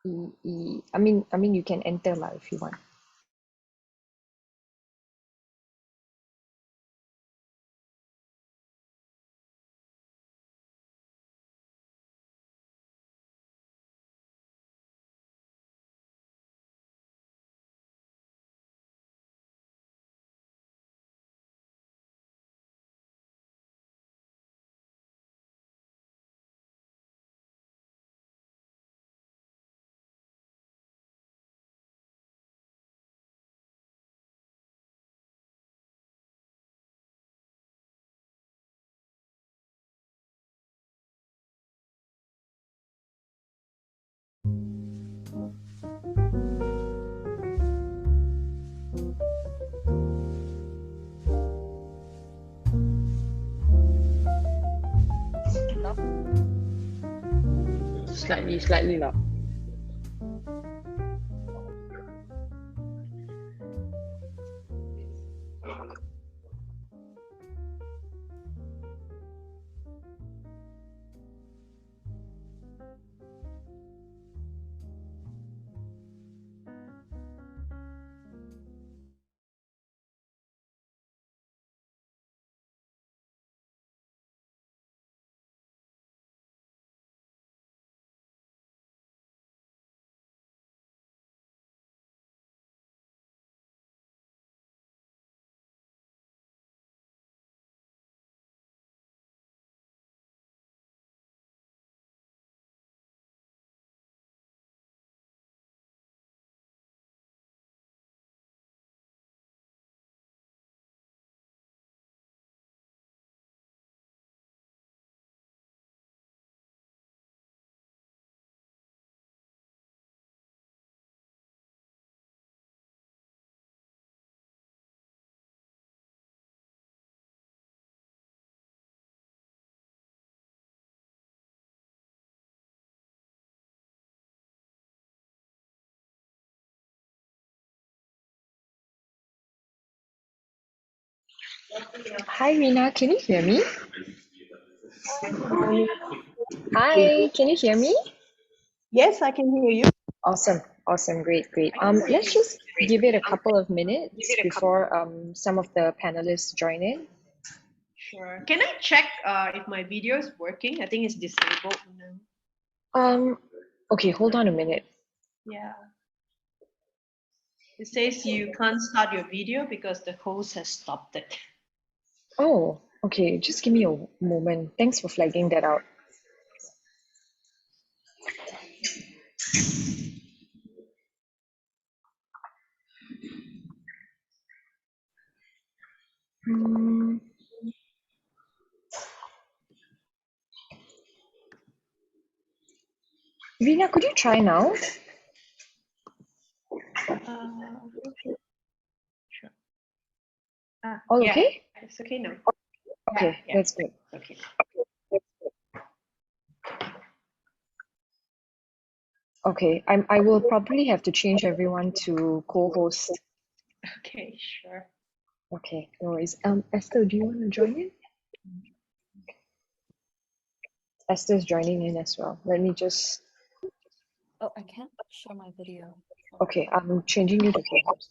I mean, you can enter lah if you want. Slightly loud. Hi, Rina, can you hear me? Hi, can you hear me? Yes, I can hear you. Awesome, great. Let's just give it a couple of minutes before some of the panelists join in. Sure. Can I check if my video is working? I think it's disabled now. Okay, hold on a minute. Yeah. It says you can't start your video because the host has stopped it. Oh, okay, just give me a moment. Thanks for flagging that out. Rina, could you try now? Sure. All yeah, okay? it's okay now. Okay, Yeah, that's good. okay. Okay, I will probably have to change everyone to co-host. Okay, sure. Okay, no worries. Esther, do you want to join in? Esther's joining in as well. Let me just. Oh, I can't show my video. Okay, I'm changing you to co-host.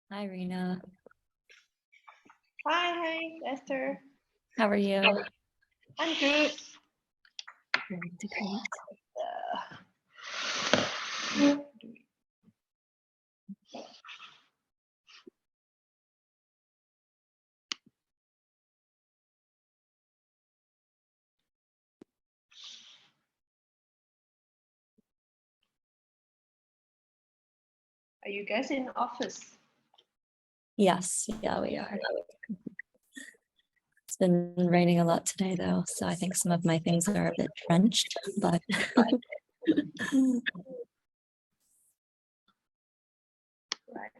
Hi, Rina. Hi, Esther. How are you? I'm good. Great. Are you guys in office? Yes, yeah, we are. It's been raining a lot today, though, so I think some of my things are a bit drenched, but Right.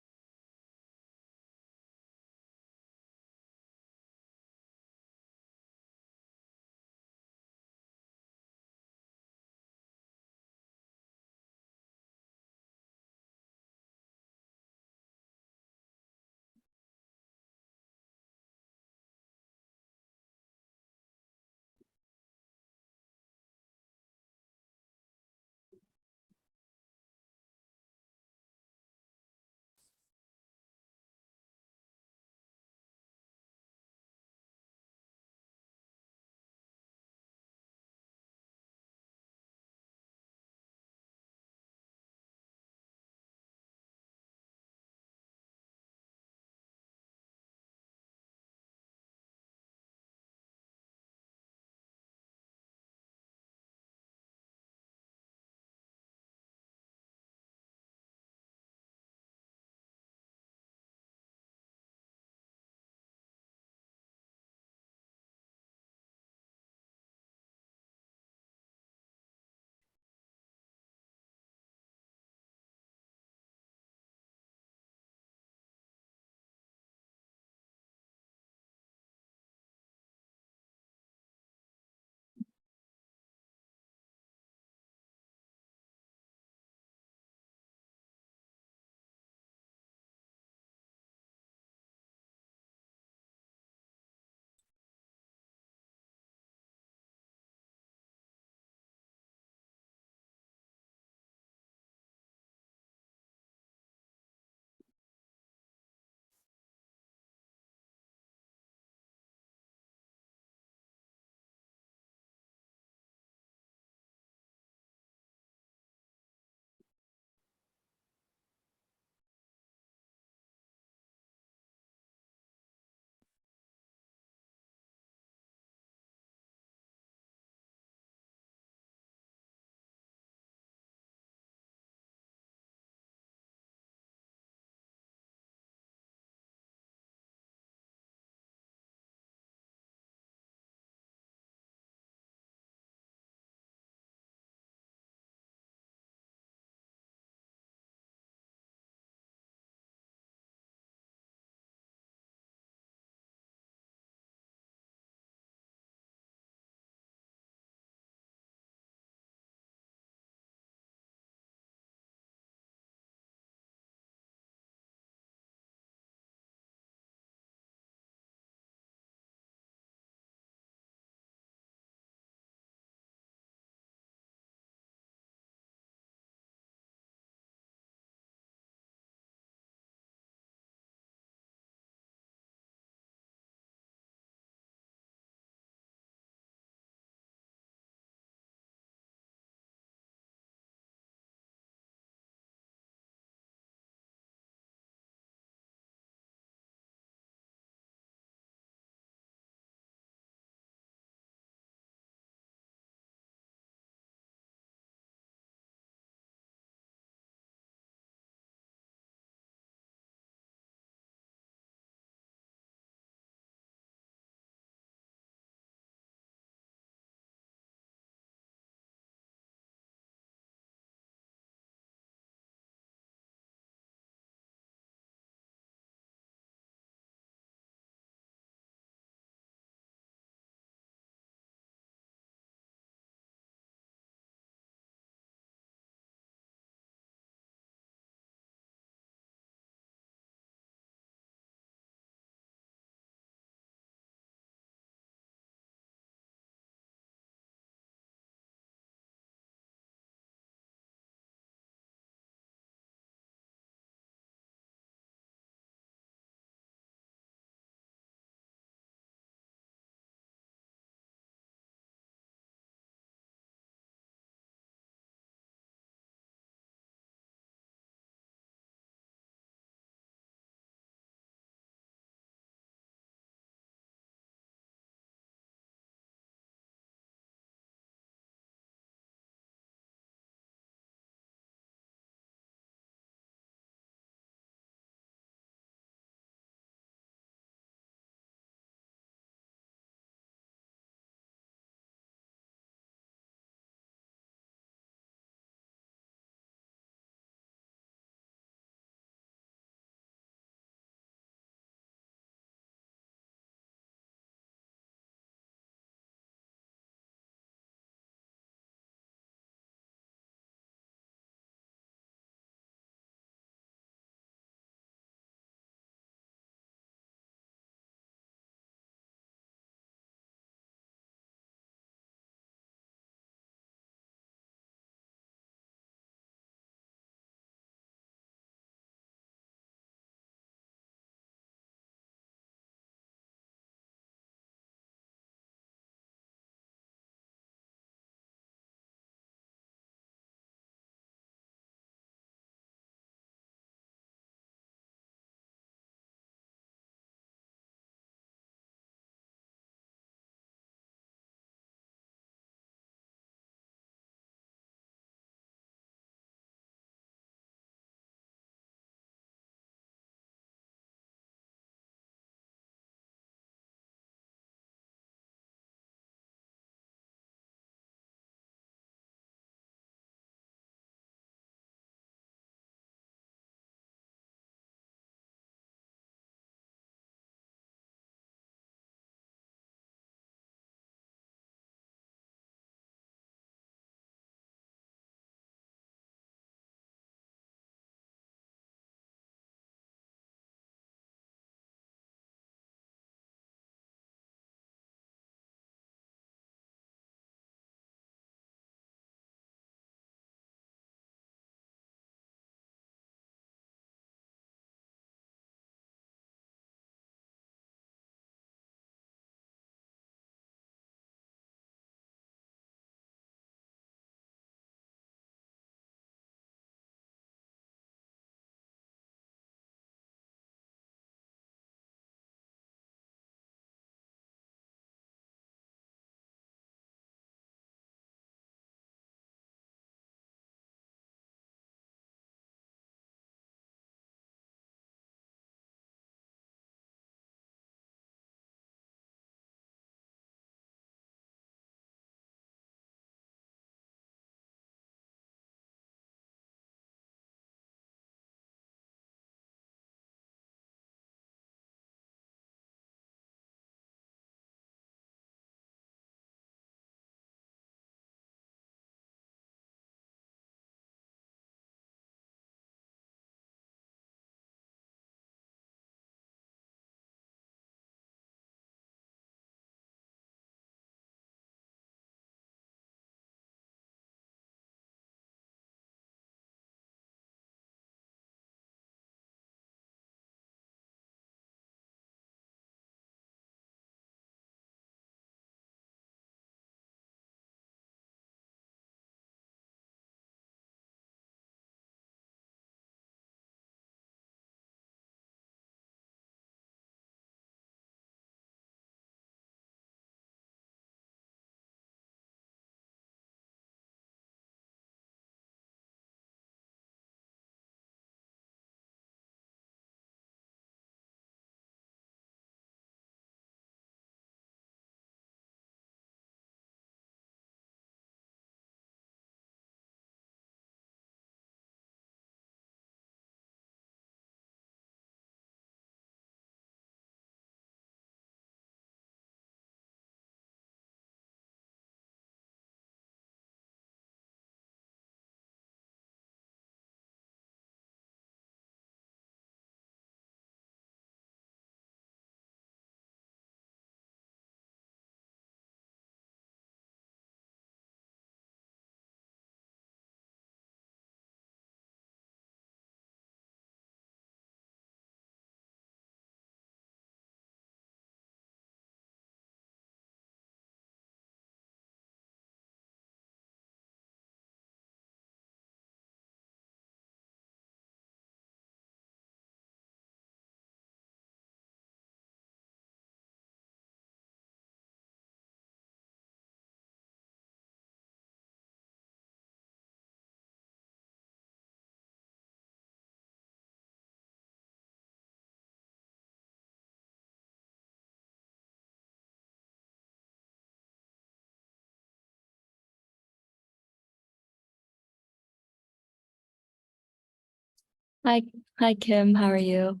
Hi, hi Kim, how are you?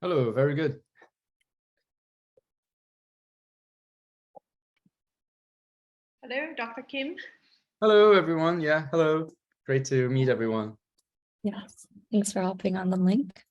Hello, very good. Hello, Dr. Kim. Hello, everyone. Yeah, hello. Great to meet everyone. Yes, thanks for hopping on the link.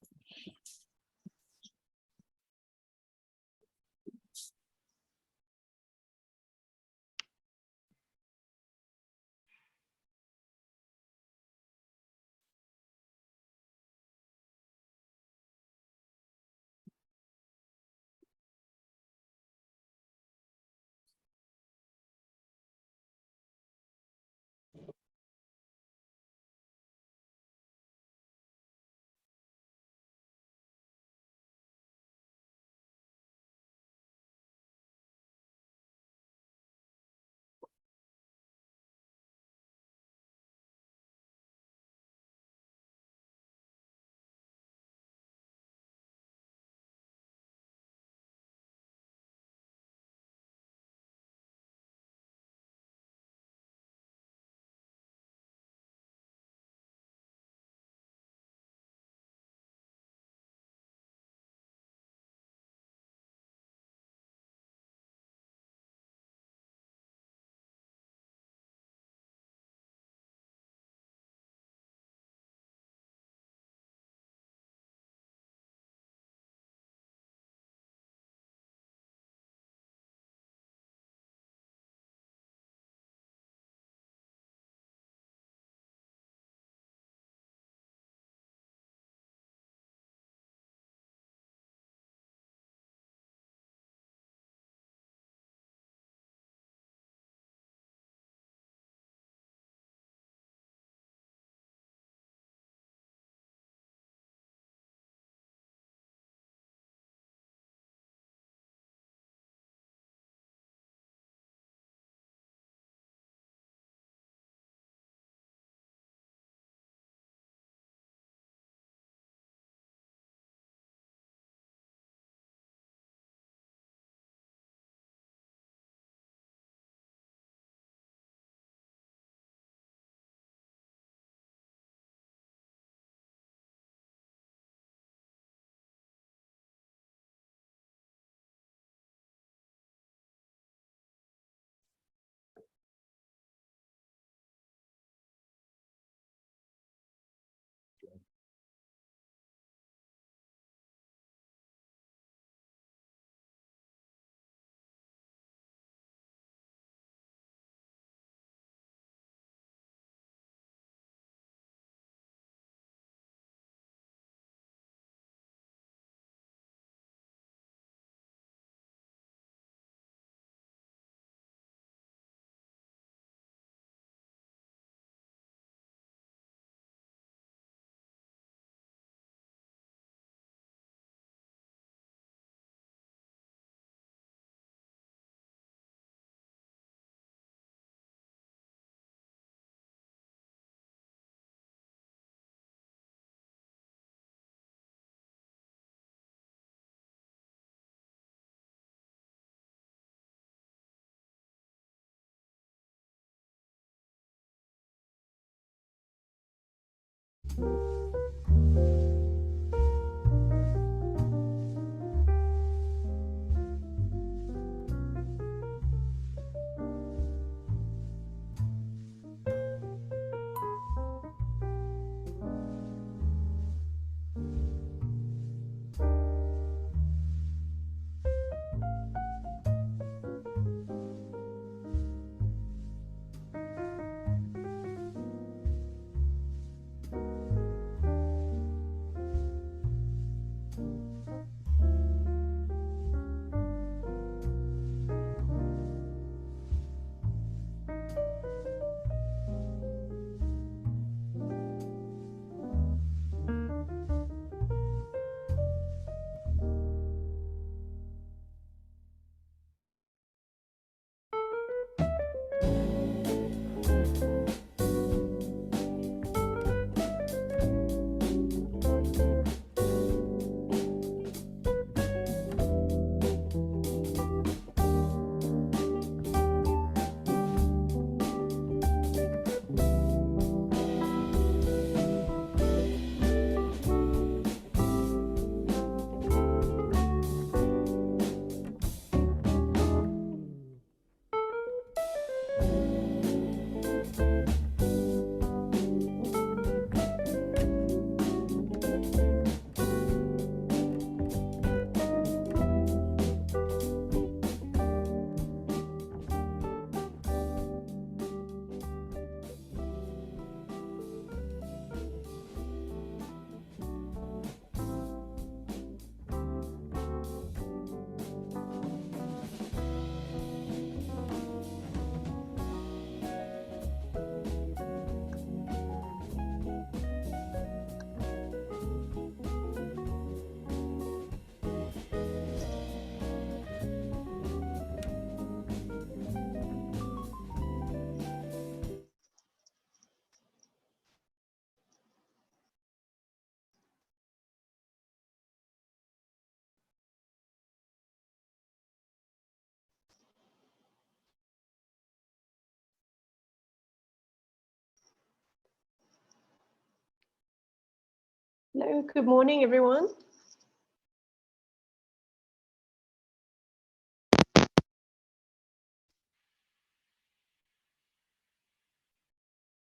Hello, good morning, everyone.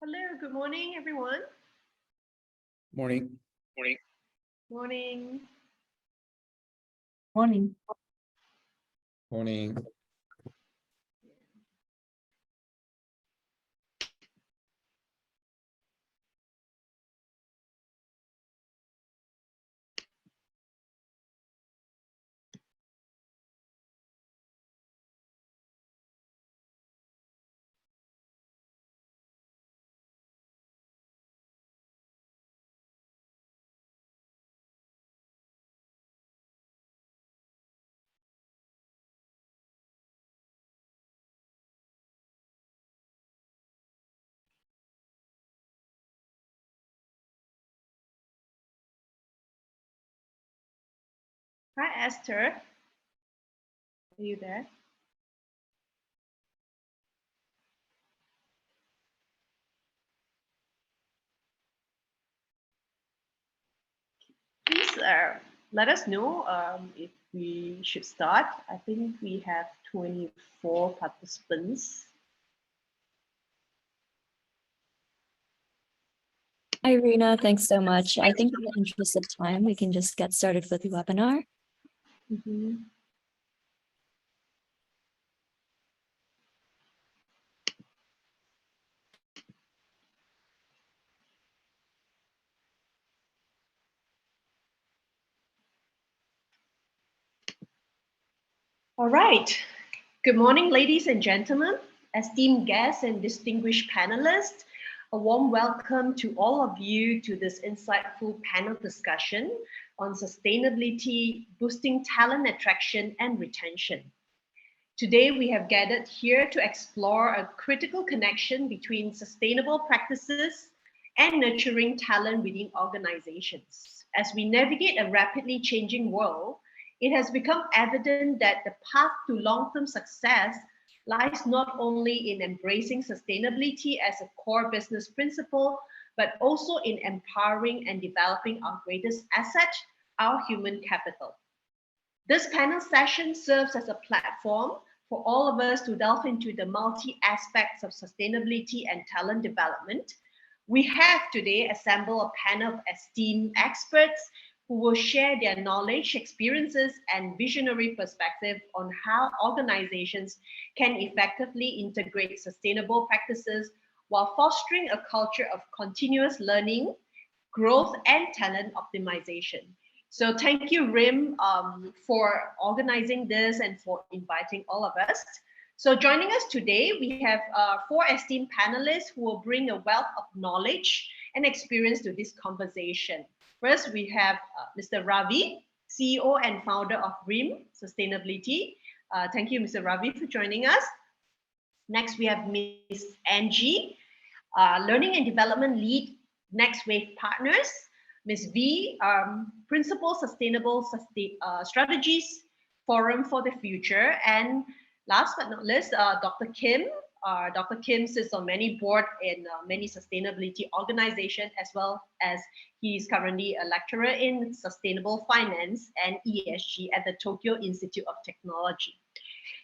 Hello, good morning, everyone. Morning. Morning. Morning. Morning. Morning. Hi, Esther. Are you there? Please let us know if we should start. I think we have 24 participants. Hi, Rena. Thanks so much. I think in the interest of time, we can just get started with the webinar. All right. Good morning, ladies and gentlemen, esteemed guests and distinguished panelists. A warm welcome to all of you to this insightful panel discussion on sustainability, boosting talent attraction and retention. Today, we have gathered here to explore a critical connection between sustainable practices and nurturing talent within organizations. As we navigate a rapidly changing world, it has become evident that the path to long-term success lies not only in embracing sustainability as a core business principle, but also in empowering and developing our greatest asset, our human capital. This panel session serves as a platform for all of us to delve into the multi-aspects of sustainability and talent development. We have today assembled a panel of esteemed experts who will share their knowledge, experiences, and visionary perspective on how organizations can effectively integrate sustainable practices while fostering a culture of continuous learning, growth, and talent optimization. So thank you, Rimm, for organizing this and for inviting all of us. So joining us today, we have 4 esteemed panelists who will bring a wealth of knowledge and experience to this conversation. First, we have Mr. Ravi, CEO and founder of Rimm Sustainability. Thank you, Mr. Ravi, for joining us. Next, we have Ms. Angie, Learning and Development Lead, Next Wave Partners. Ms. V, Principal Sustainable Strategies Forum for the Future. And last but not least, Dr. Kim. Dr. Kim sits on many boards in many sustainability organizations, as well as he is currently a lecturer in sustainable finance and ESG at the Tokyo Institute of Technology.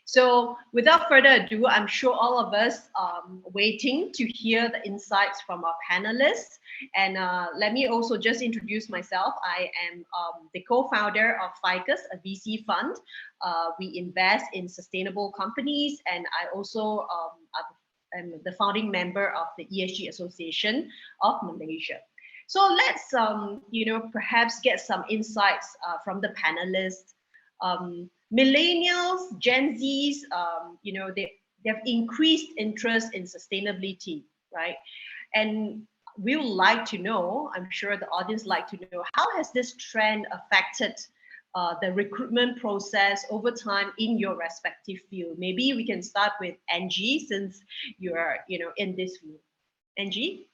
So without further ado, I'm sure all of us are waiting to hear the insights from our panelists. And let me also just introduce myself. I am the co-founder of FICUS, a VC fund. We invest in sustainable companies, and I also am the founding member of the ESG Association of Malaysia. So let's, perhaps get some insights from the panelists. Millennials, Gen Zs, they have increased interest in sustainability, right? And we would like to know, I'm sure the audience like to know, how has this trend affected the recruitment process over time in your respective field? Maybe we can start with Angie, since you're, in this field. Angie?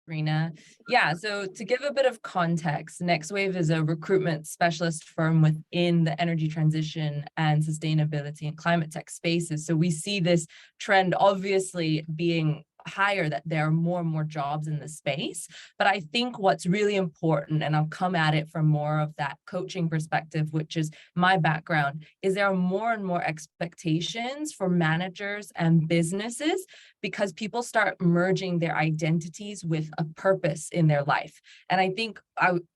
Rena. Yeah, so to give a bit of context, Next Wave is a recruitment specialist firm within the energy transition and sustainability and climate tech spaces. So we see this trend obviously being higher that there are more and more jobs in the space. But I think what's really important, and I'll come at it from more of that coaching perspective, which is my background, is there are more and more expectations for managers and businesses because people start merging their identities with a purpose in their life. And I think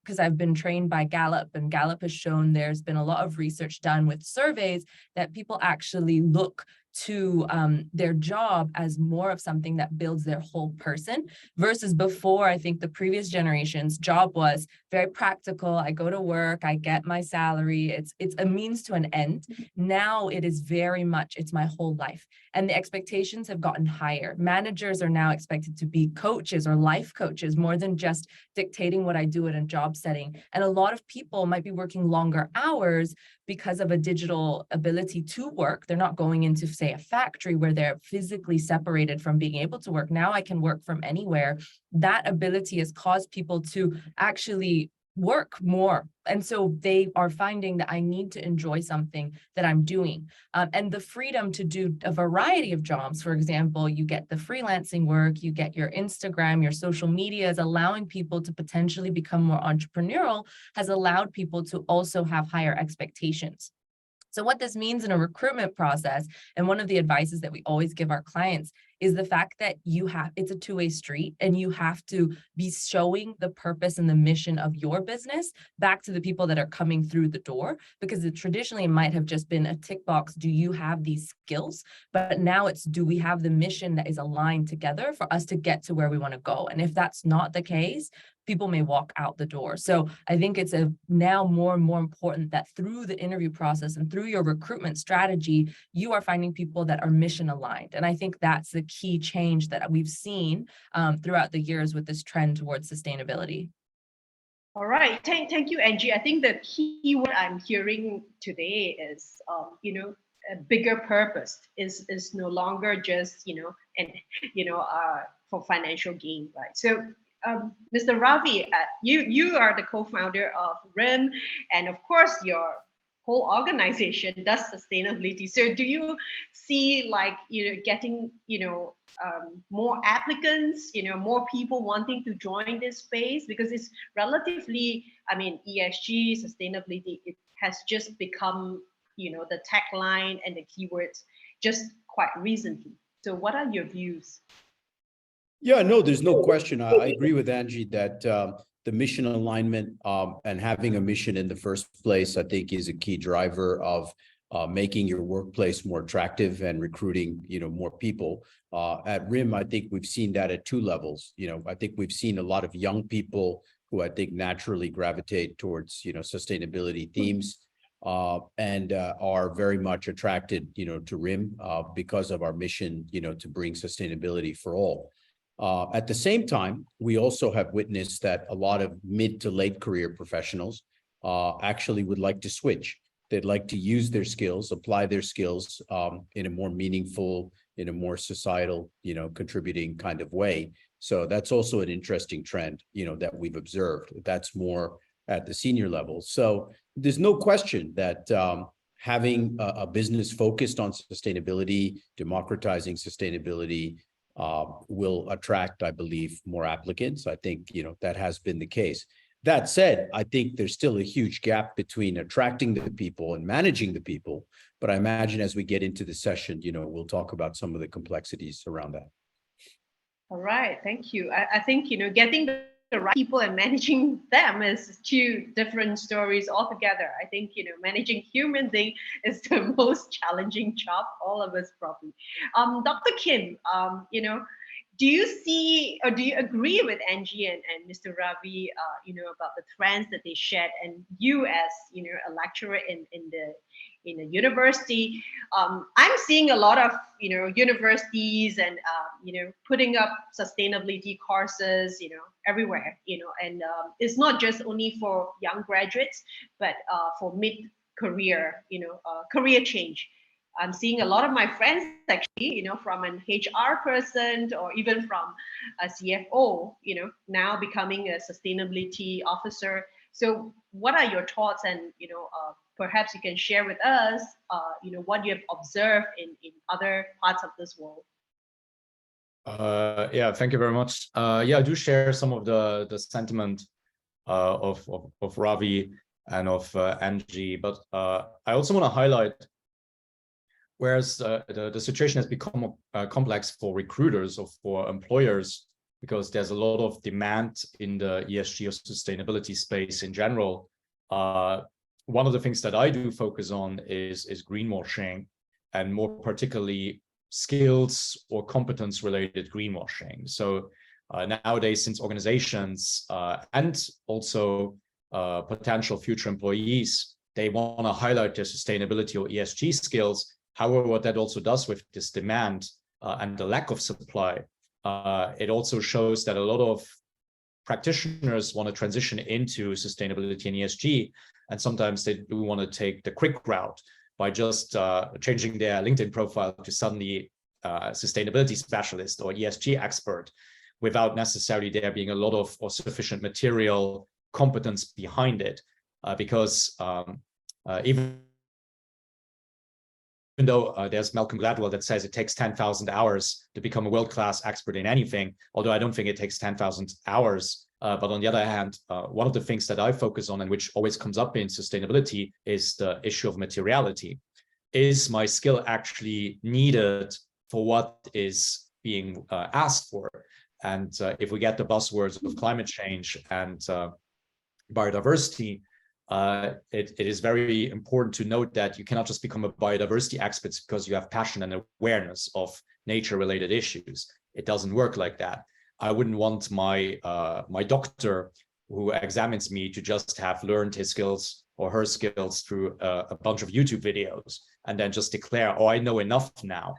because I've been trained by Gallup, and Gallup has shown there's been a lot of research done with surveys that people actually look to their job as more of something that builds their whole person, versus before, I think the previous generation's job was very practical. I go to work, I get my salary. It's a means to an end. Now it is very much, it's my whole life. And the expectations have gotten higher. Managers are now expected to be coaches or life coaches more than just dictating what I do in a job setting. And a lot of people might be working longer hours because of a digital ability to work. They're not going into, say, a factory where they're physically separated from being able to work. Now I can work from anywhere. That ability has caused people to actually work more. And so they are finding that I need to enjoy something that I'm doing. And the freedom to do a variety of jobs. For example, you get the freelancing work, you get your Instagram, your social media is allowing people to potentially become more entrepreneurial, has allowed people to also have higher expectations. So what this means in a recruitment process, and one of the advices that we always give our clients, is the fact that it's a two-way street, and you have to be showing the purpose and the mission of your business back to the people that are coming through the door, because traditionally it might have just been a tick box. Do you have these skills? But now it's, do we have the mission that is aligned together for us to get to where we want to go? And if that's not the case, people may walk out the door. So I think it's now more and more important that through the interview process and through your recruitment strategy, you are finding people that are mission aligned. And I think that's the key change that we've seen throughout the years with this trend towards sustainability. All right, thank you, Angie. I think the key word I'm hearing today is, a bigger purpose is no longer just, for financial gain, right? So, Mr. Ravi, you are the co-founder of Rimm, and of course, your whole organization does sustainability. So, do you see getting more applicants, more people wanting to join this space, because it's relatively, ESG sustainability, it has just become the tagline and the keywords just quite recently. So, what are your views? Yeah, no, there's no question. I agree with Angie that the mission alignment and having a mission in the first place, I think, is a key driver of making your workplace more attractive and recruiting, more people. At Rimm, I think we've seen that at two levels. I think we've seen a lot of young people who I think naturally gravitate towards, sustainability themes and are very much attracted, to Rimm because of our mission, to bring sustainability for all. At the same time, we also have witnessed that a lot of mid to late career professionals actually would like to switch. They'd like to use their skills, apply their skills in a more meaningful, in a more societal, contributing kind of way. So that's also an interesting trend, that we've observed. That's more at the senior level. So there's no question that having a business focused on sustainability, democratizing sustainability, will attract, I believe, more applicants. I think, that has been the case. That said, I think there's still a huge gap between attracting the people and managing the people. But I imagine as we get into the session, we'll talk about some of the complexities around that. All right, thank you. I think, getting the right people and managing them is two different stories altogether. I think, managing human being is the most challenging job, all of us probably. Dr. Kim, do you see, or do you agree with Angie and Mr. Ravi, about the trends that they shared, and you as, a lecturer in a university, I'm seeing a lot of, universities and, putting up sustainability courses, everywhere, and it's not just only for young graduates, but for mid-career, career change. I'm seeing a lot of my friends actually, from an HR person or even from a CFO, now becoming a sustainability officer. So what are your thoughts? And, perhaps you can share with us, what you have observed in other parts of this world. Yeah, thank you very much. Yeah, I do share some of the sentiment of Ravi and of Angie, but I also want to highlight, whereas the situation has become complex for recruiters or for employers, because there's a lot of demand in the ESG or sustainability space in general. One of the things that I do focus on is greenwashing, and more particularly skills or competence related greenwashing. So nowadays, since organizations and also potential future employees, they want to highlight their sustainability or ESG skills. However, what that also does with this demand and the lack of supply, it also shows that a lot of practitioners want to transition into sustainability and ESG, and sometimes they do want to take the quick route by just changing their LinkedIn profile to suddenly sustainability specialist or ESG expert, without necessarily there being a lot of or sufficient material competence behind it, because even though there's Malcolm Gladwell that says it takes 10,000 hours to become a world-class expert in anything, although I don't think it takes 10,000 hours. But on the other hand, one of the things that I focus on and which always comes up in sustainability is the issue of materiality. Is my skill actually needed for what is being asked for? And if we get the buzzwords of climate change and biodiversity, it is very important to note that you cannot just become a biodiversity expert because you have passion and awareness of nature-related issues. It doesn't work like that. I wouldn't want my my doctor who examines me to just have learned his skills or her skills through a bunch of YouTube videos and then just declare, oh, I know enough now.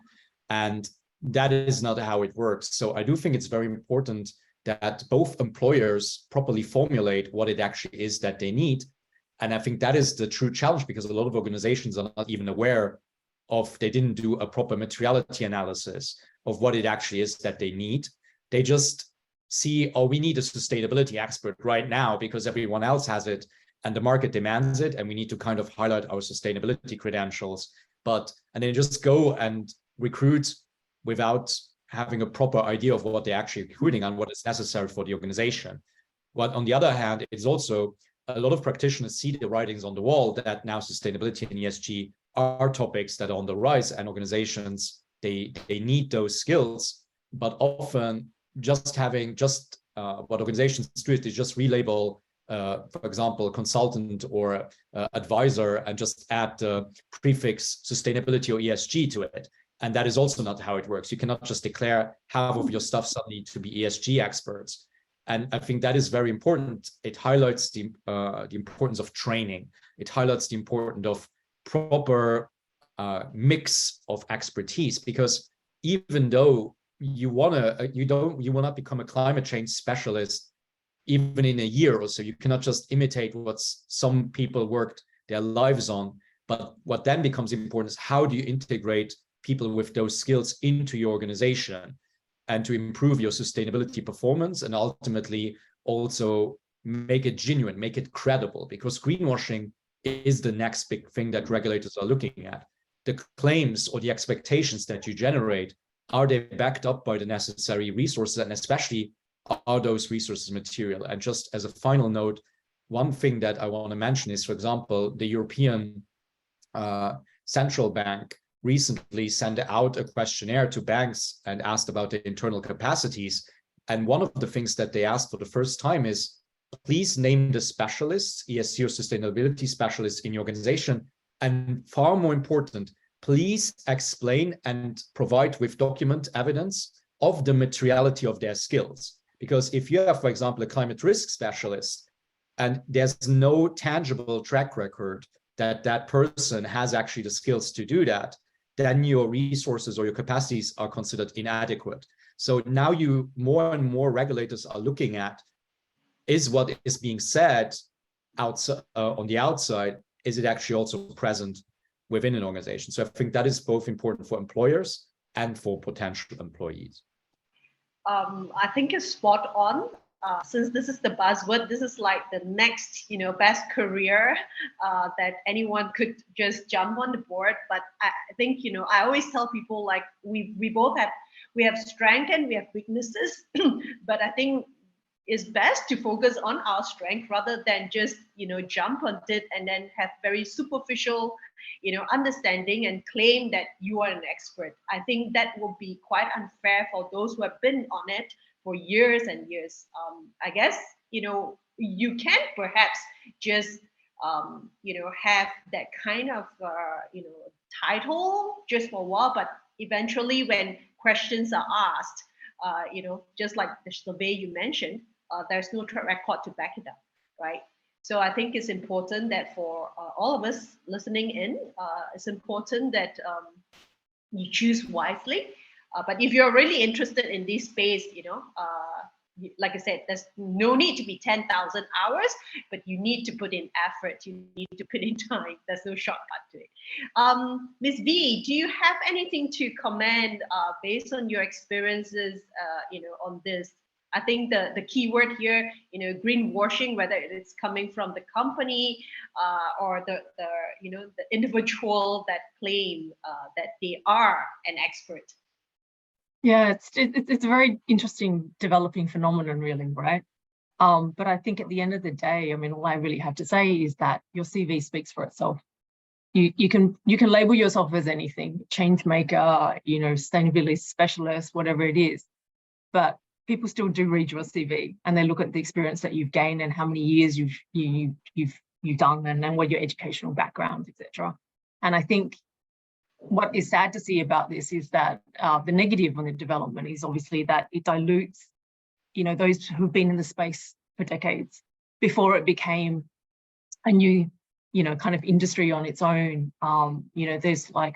And that is not how it works. So I do think it's very important that both employers properly formulate what it actually is that they need. And I think that is the true challenge, because a lot of organizations are not even aware of, they didn't do a proper materiality analysis of what it actually is that they need. They just see, oh, we need a sustainability expert right now because everyone else has it and the market demands it, and we need to kind of highlight our sustainability credentials. And then just go and recruit without having a proper idea of what they're actually recruiting and what is necessary for the organization. But on the other hand, it's also a lot of practitioners see the writings on the wall that now sustainability and ESG are topics that are on the rise, and organizations, they need those skills. But often just having what organizations do is they just relabel, for example, consultant or advisor, and just add the prefix sustainability or ESG to it. And that is also not how it works. You cannot just declare half of your stuff suddenly to be ESG experts. And I think that is very important. It highlights the importance of training. It highlights the importance of proper mix of expertise, because even though you will not become a climate change specialist even in a year or so. You cannot just imitate what some people worked their lives on. But what then becomes important is, how do you integrate people with those skills into your organization and to improve your sustainability performance, and ultimately also make it genuine, make it credible, because greenwashing is the next big thing that regulators are looking at. The claims or the expectations that you generate, are they backed up by the necessary resources, and especially, are those resources material? And just as a final note, one thing that I want to mention is, for example, the European Central Bank recently sent out a questionnaire to banks and asked about the internal capacities. And one of the things that they asked for the first time is, please name the specialists, ESG or sustainability specialists in your organization. And far more important, please explain and provide with document evidence of the materiality of their skills. Because if you have, for example, a climate risk specialist, and there's no tangible track record that that person has actually the skills to do that, then your resources or your capacities are considered inadequate. So now more and more regulators are looking at, is what is being said outside, on the outside, is it actually also present within an organization? So I think that is both important for employers and for potential employees. I think it's spot on. Since this is the buzzword, this is like the next, best career that anyone could just jump on the board. But I think, I always tell people, like, we both have, we have strength and we have weaknesses, but I think it's best to focus on our strength rather than just, jump on it and then have very superficial, understanding and claim that you are an expert. I think that will be quite unfair for those who have been on it for years and years. I guess, you can perhaps just, have that kind of, title just for a while, but eventually when questions are asked, just like the survey you mentioned, there's no track record to back it up, right? So I think it's important that for all of us listening in, it's important that you choose wisely. But if you're really interested in this space, like I said, there's no need to be 10,000 hours, but you need to put in effort. You need to put in time. There's no shortcut to it. Ms. V, do you have anything to comment based on your experiences, on this? I think the key word here, greenwashing, whether it's coming from the company or the individual that claim that they are an expert. Yeah, it's a very interesting developing phenomenon, really, right? But I think at the end of the day, I mean, all I really have to say is that your CV speaks for itself. You can label yourself as anything, change maker, sustainability specialist, whatever it is, but people still do read your CV and they look at the experience that you've gained and how many years you've done and what your educational background, etc. And I think what is sad to see about this is that the negative on the development is obviously that it dilutes, those who've been in the space for decades before it became a new, kind of industry on its own. There's like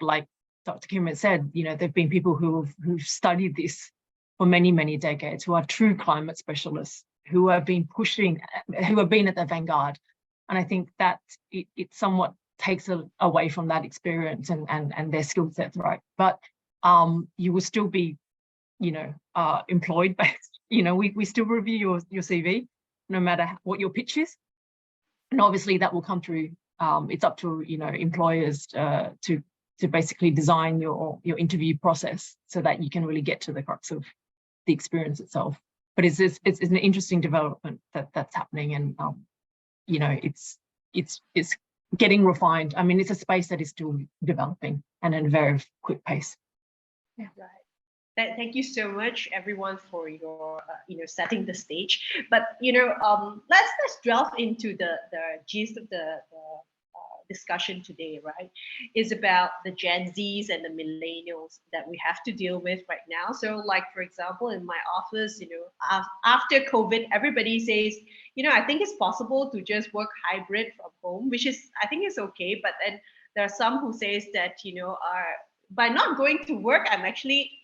Dr. Kim had said, there've been people who've studied this for many, many decades, who are true climate specialists, who have been who have been at the vanguard. And I think that it somewhat takes away from that experience and their skill sets, right? But you will still be, employed based. We still review your CV, no matter what your pitch is. And obviously that will come through. It's up to employers to basically design your interview process so that you can really get to the crux of the experience itself. But it's an interesting development that's happening, and it's getting refined. I mean, it's a space that is still developing and at a very quick pace. Yeah. Right. Thank you so much, everyone, for your setting the stage. But let's delve into the gist of the discussion today, right? Is about the Gen Zs and the millennials that we have to deal with right now. So, like for example, in my office, after COVID, everybody says, I think it's possible to just work hybrid from home, which is, I think, is okay. But then there are some who says that by not going to work, I'm actually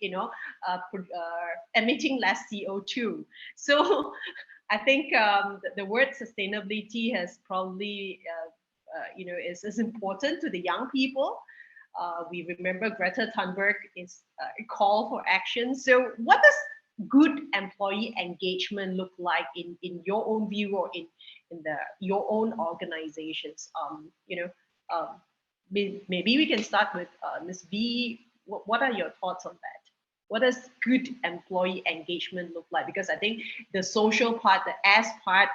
emitting less CO2. So I think the word sustainability has probably is important to the young people. We remember Greta Thunberg is a call for action. So what does good employee engagement look like in your own view or in your own organizations? Maybe we can start with Ms. V. What are your thoughts on that? What does good employee engagement look like? Because I think the social part, the S part,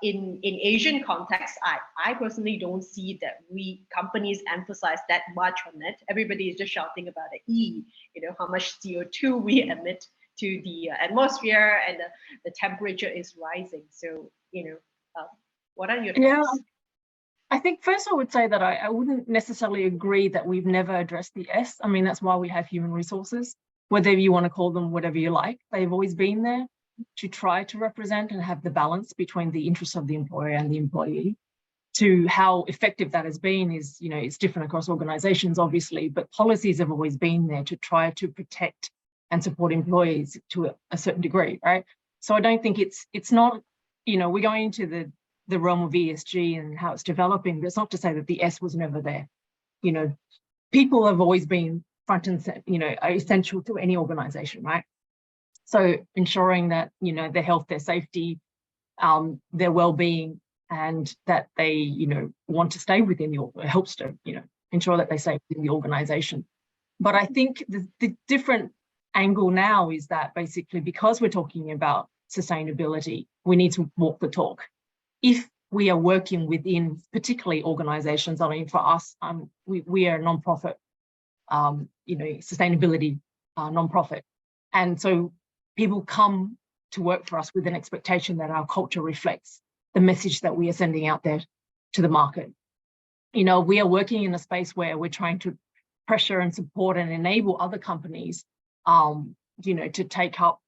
in Asian context, I personally don't see that companies emphasize that much on it. Everybody is just shouting about the E, how much CO2 we emit to the atmosphere, and the temperature is rising. So, what are your thoughts? Yeah, I think first I would say that I wouldn't necessarily agree that we've never addressed the S. I mean, that's why we have human resources, whether you want to call them whatever you like. They've always been there to try to represent and have the balance between the interests of the employer and the employee. To how effective that has been is, it's different across organizations, obviously, but policies have always been there to try to protect and support employees to a certain degree, right? So I don't think it's not, we're going into the realm of ESG and how it's developing, but it's not to say that the S was never there. People have always been front and center, essential to any organization, right? So ensuring that, their health, their safety, their well-being, and that they, want to stay within helps to, ensure that they stay within the organization. But I think the different angle now is that basically because we're talking about sustainability, we need to walk the talk. If we are working within particularly organizations, I mean, for us, we are a nonprofit, sustainability nonprofit. And so people come to work for us with an expectation that our culture reflects the message that we are sending out there to the market. We are working in a space where we're trying to pressure and support and enable other companies, to take up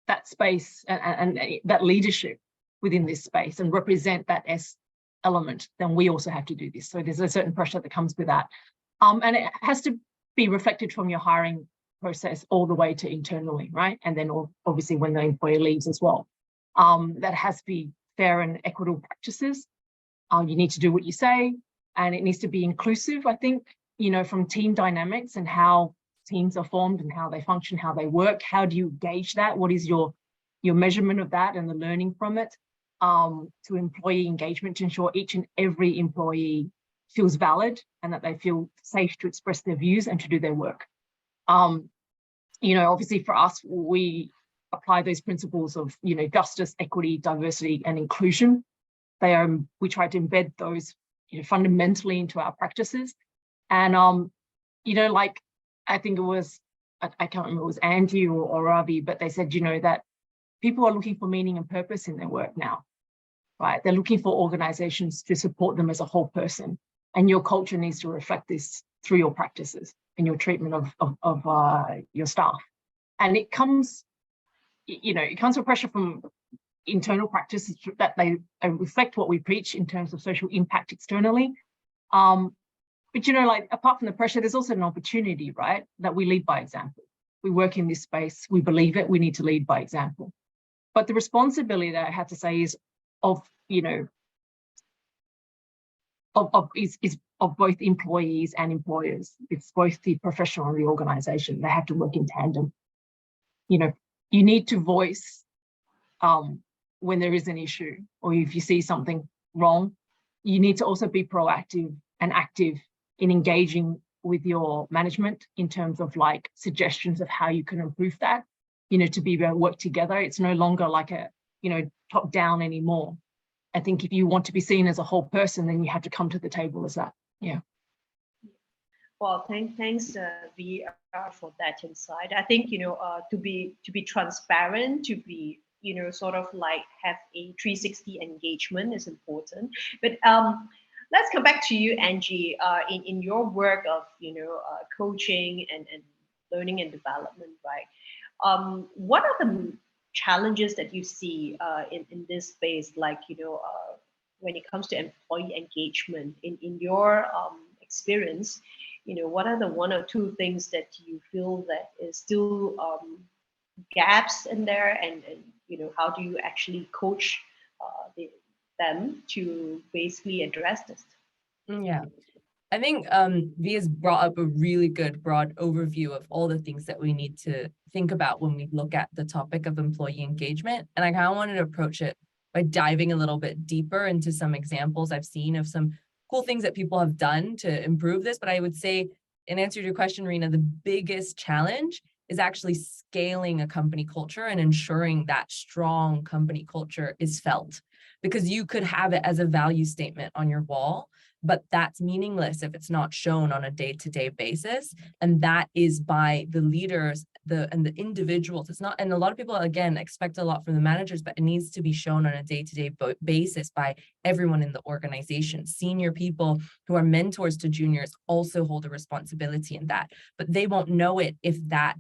that space and that leadership within this space and represent that S element. Then we also have to do this. So there's a certain pressure that comes with that. And it has to be reflected from your hiring process all the way to internally, right? And then obviously when the employee leaves as well. That has to be fair and equitable practices. You need to do what you say, and it needs to be inclusive, I think, from team dynamics and how teams are formed and how they function, how they work. How do you gauge that? What is your measurement of that and the learning from it? To employee engagement, to ensure each and every employee feels valid and that they feel safe to express their views and to do their work. Obviously for us, we apply those principles of, justice, equity, diversity, and inclusion. We try to embed those, fundamentally into our practices. And, I think it was, I can't remember, it was Angie or Ravi, but they said, that people are looking for meaning and purpose in their work now, right? They're looking for organizations to support them as a whole person. And your culture needs to reflect this through your practices and your treatment of your staff. And it comes, with pressure from internal practices that they reflect what we preach in terms of social impact externally. But apart from the pressure, there's also an opportunity, right? That we lead by example. We work in this space, we believe it, we need to lead by example. But the responsibility that I have to say is of both employees and employers. It's both the professional and the organization. They have to work in tandem. You need to voice when there is an issue, or if you see something wrong. You need to also be proactive and active in engaging with your management in terms of suggestions of how you can improve that, to be able to work together. It's no longer like a, top down anymore. I think if you want to be seen as a whole person, then you have to come to the table as that. Yeah. Well, thanks, VR, for that insight. I think, to be transparent, to be, have a 360 engagement is important. But let's come back to you, Angie, in your work of, coaching and learning and development, right? What are the challenges that you see in this space, when it comes to employee engagement in your experience? What are the one or two things that you feel that is still gaps in there, and how do you actually coach them to basically address this? Yeah, I think V has brought up a really good broad overview of all the things that we need to think about when we look at the topic of employee engagement. And I kind of wanted to approach it by diving a little bit deeper into some examples I've seen of some cool things that people have done to improve this. But I would say, in answer to your question, Rena, the biggest challenge is actually scaling a company culture and ensuring that strong company culture is felt. Because you could have it as a value statement on your wall, but that's meaningless if it's not shown on a day-to-day basis. And that is by the leaders and the individuals. It's not, and a lot of people, again, expect a lot from the managers, but it needs to be shown on a day-to-day basis by everyone in the organization. Senior people who are mentors to juniors also hold a responsibility in that, but they won't know it if that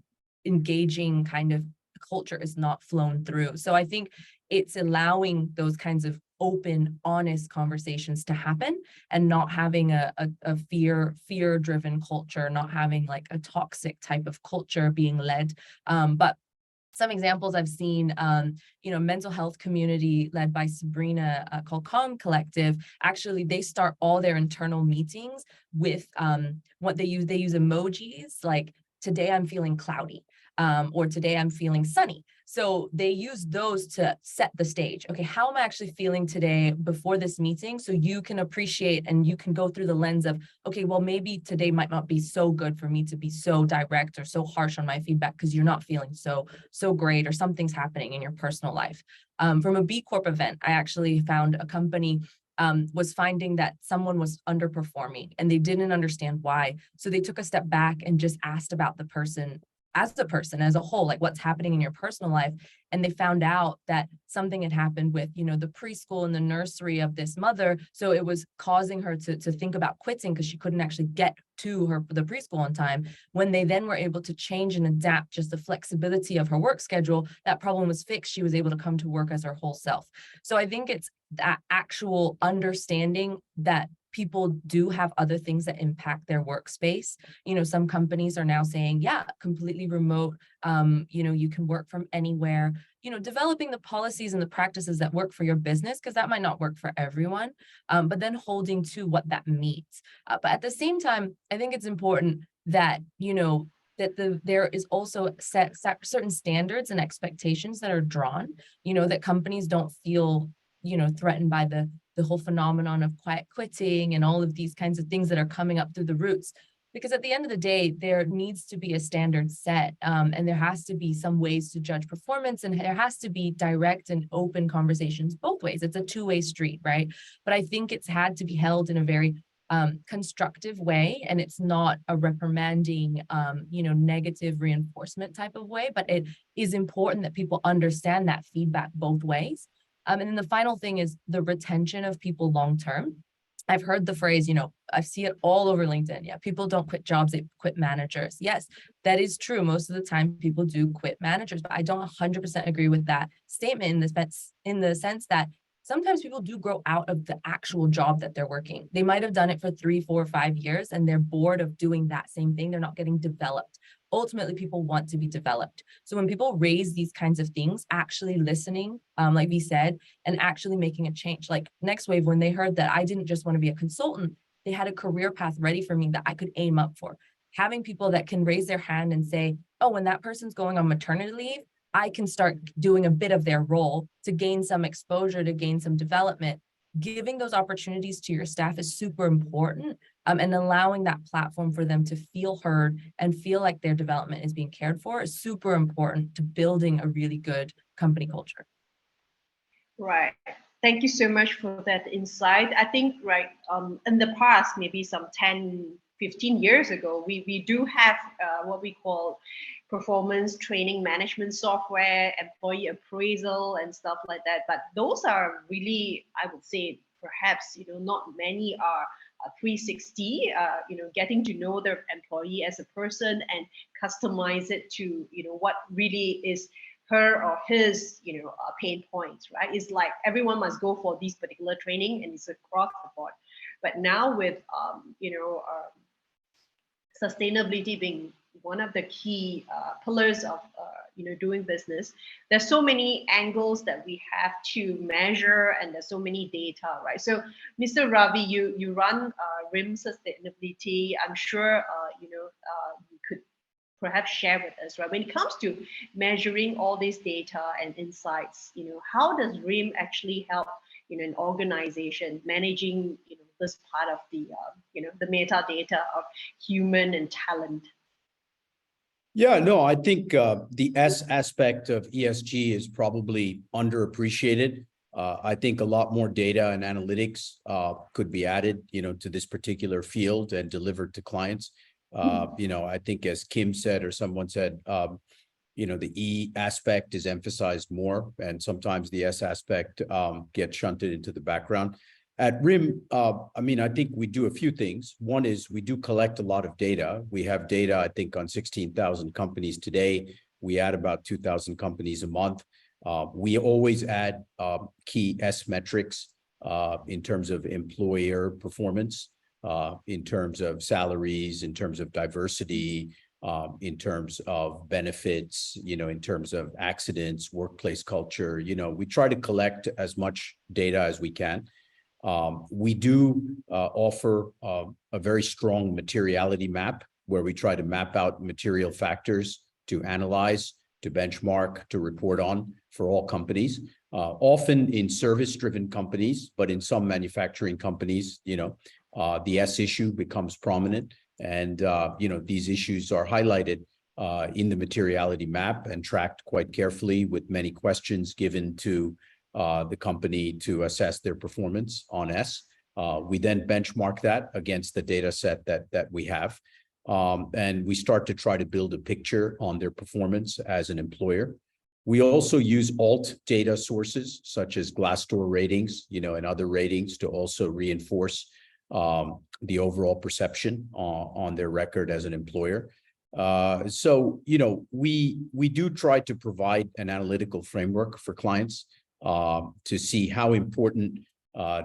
engaging kind of culture is not flown through. So I think it's allowing those kinds of open, honest conversations to happen, and not having a fear-driven culture, not having a toxic type of culture being led. But some examples I've seen, mental health community led by Sabrina called Calm Collective. Actually, they start all their internal meetings with what they use. They use emojis like, today I'm feeling cloudy, or today I'm feeling sunny. So they use those to set the stage. Okay, how am I actually feeling today before this meeting? So you can appreciate and you can go through the lens of, okay, well, maybe today might not be so good for me to be so direct or so harsh on my feedback because you're not feeling so great or something's happening in your personal life. From a B Corp event, I actually found a company was finding that someone was underperforming and they didn't understand why. So they took a step back and just asked about the person as a whole, like what's happening in your personal life. And they found out that something had happened with, the preschool and the nursery of this mother. So it was causing her to think about quitting because she couldn't actually get to the preschool on time. When they then were able to change and adapt just the flexibility of her work schedule, that problem was fixed. She was able to come to work as her whole self. So I think it's that actual understanding that people do have other things that impact their workspace. Some companies are now saying, yeah, completely remote, you can work from anywhere, developing the policies and the practices that work for your business, because that might not work for everyone, but then holding to what that means. But at the same time, I think it's important that, there is also set certain standards and expectations that are drawn, that companies don't feel, threatened by the whole phenomenon of quiet quitting and all of these kinds of things that are coming up through the roots. Because at the end of the day, there needs to be a standard set, and there has to be some ways to judge performance, and there has to be direct and open conversations both ways. It's a two-way street, right? But I think it's had to be held in a very constructive way, and it's not a reprimanding, negative reinforcement type of way, but it is important that people understand that feedback both ways. And then the final thing is the retention of people long-term. I've heard the phrase, I see it all over LinkedIn. Yeah, people don't quit jobs, they quit managers. Yes, that is true. Most of the time people do quit managers, but I don't 100% agree with that statement in the sense that sometimes people do grow out of the actual job that they're working. They might have done it for 3, 4, 5 years and they're bored of doing that same thing. They're not getting developed. Ultimately, people want to be developed. So when people raise these kinds of things, actually listening, like we said, and actually making a change. Like Next Wave, when they heard that I didn't just want to be a consultant, they had a career path ready for me that I could aim up for. Having people that can raise their hand and say, oh, when that person's going on maternity leave, I can start doing a bit of their role to gain some exposure, to gain some development. Giving those opportunities to your staff is super important, and allowing that platform for them to feel heard and feel like their development is being cared for is super important to building a really good company culture. Right. Thank you so much for that insight. I think, in the past, maybe some 10, 15 years ago, we do have what we call performance training management software, employee appraisal and stuff like that. But those are really, I would say, perhaps, not many are 360, getting to know their employee as a person and customize it to, what really is her or his, pain points, right? It's like everyone must go for these particular training and it's across the board. But now with, sustainability being one of the key pillars of doing business, there's so many angles that we have to measure, and there's so many data, right? So, Mr. Ravi, you run Rimm Sustainability. I'm sure you could perhaps share with us, right? When it comes to measuring all this data and insights, how does Rimm actually help an organization managing this part of the the metadata of human and talent? Yeah, no, I think the S aspect of ESG is probably underappreciated. I think a lot more data and analytics could be added, to this particular field and delivered to clients. I think as Kim said, or someone said, the E aspect is emphasized more, and sometimes the S aspect gets shunted into the background. At Rimm, I think we do a few things. One is we do collect a lot of data. We have data, I think, on 16,000 companies today. We add about 2,000 companies a month. We always add key S metrics in terms of employer performance, in terms of salaries, in terms of diversity, in terms of benefits, in terms of accidents, workplace culture. We try to collect as much data as we can. We do offer a very strong materiality map where we try to map out material factors to analyze, to benchmark, to report on for all companies. Often in service-driven companies, but in some manufacturing companies, the S issue becomes prominent, and these issues are highlighted in the materiality map and tracked quite carefully, with many questions given to the company to assess their performance on S. We then benchmark that against the data set that we have, and we start to try to build a picture on their performance as an employer. We also use alt data sources such as Glassdoor ratings, and other ratings to also reinforce the overall perception on their record as an employer. So we do try to provide an analytical framework for clients to see how important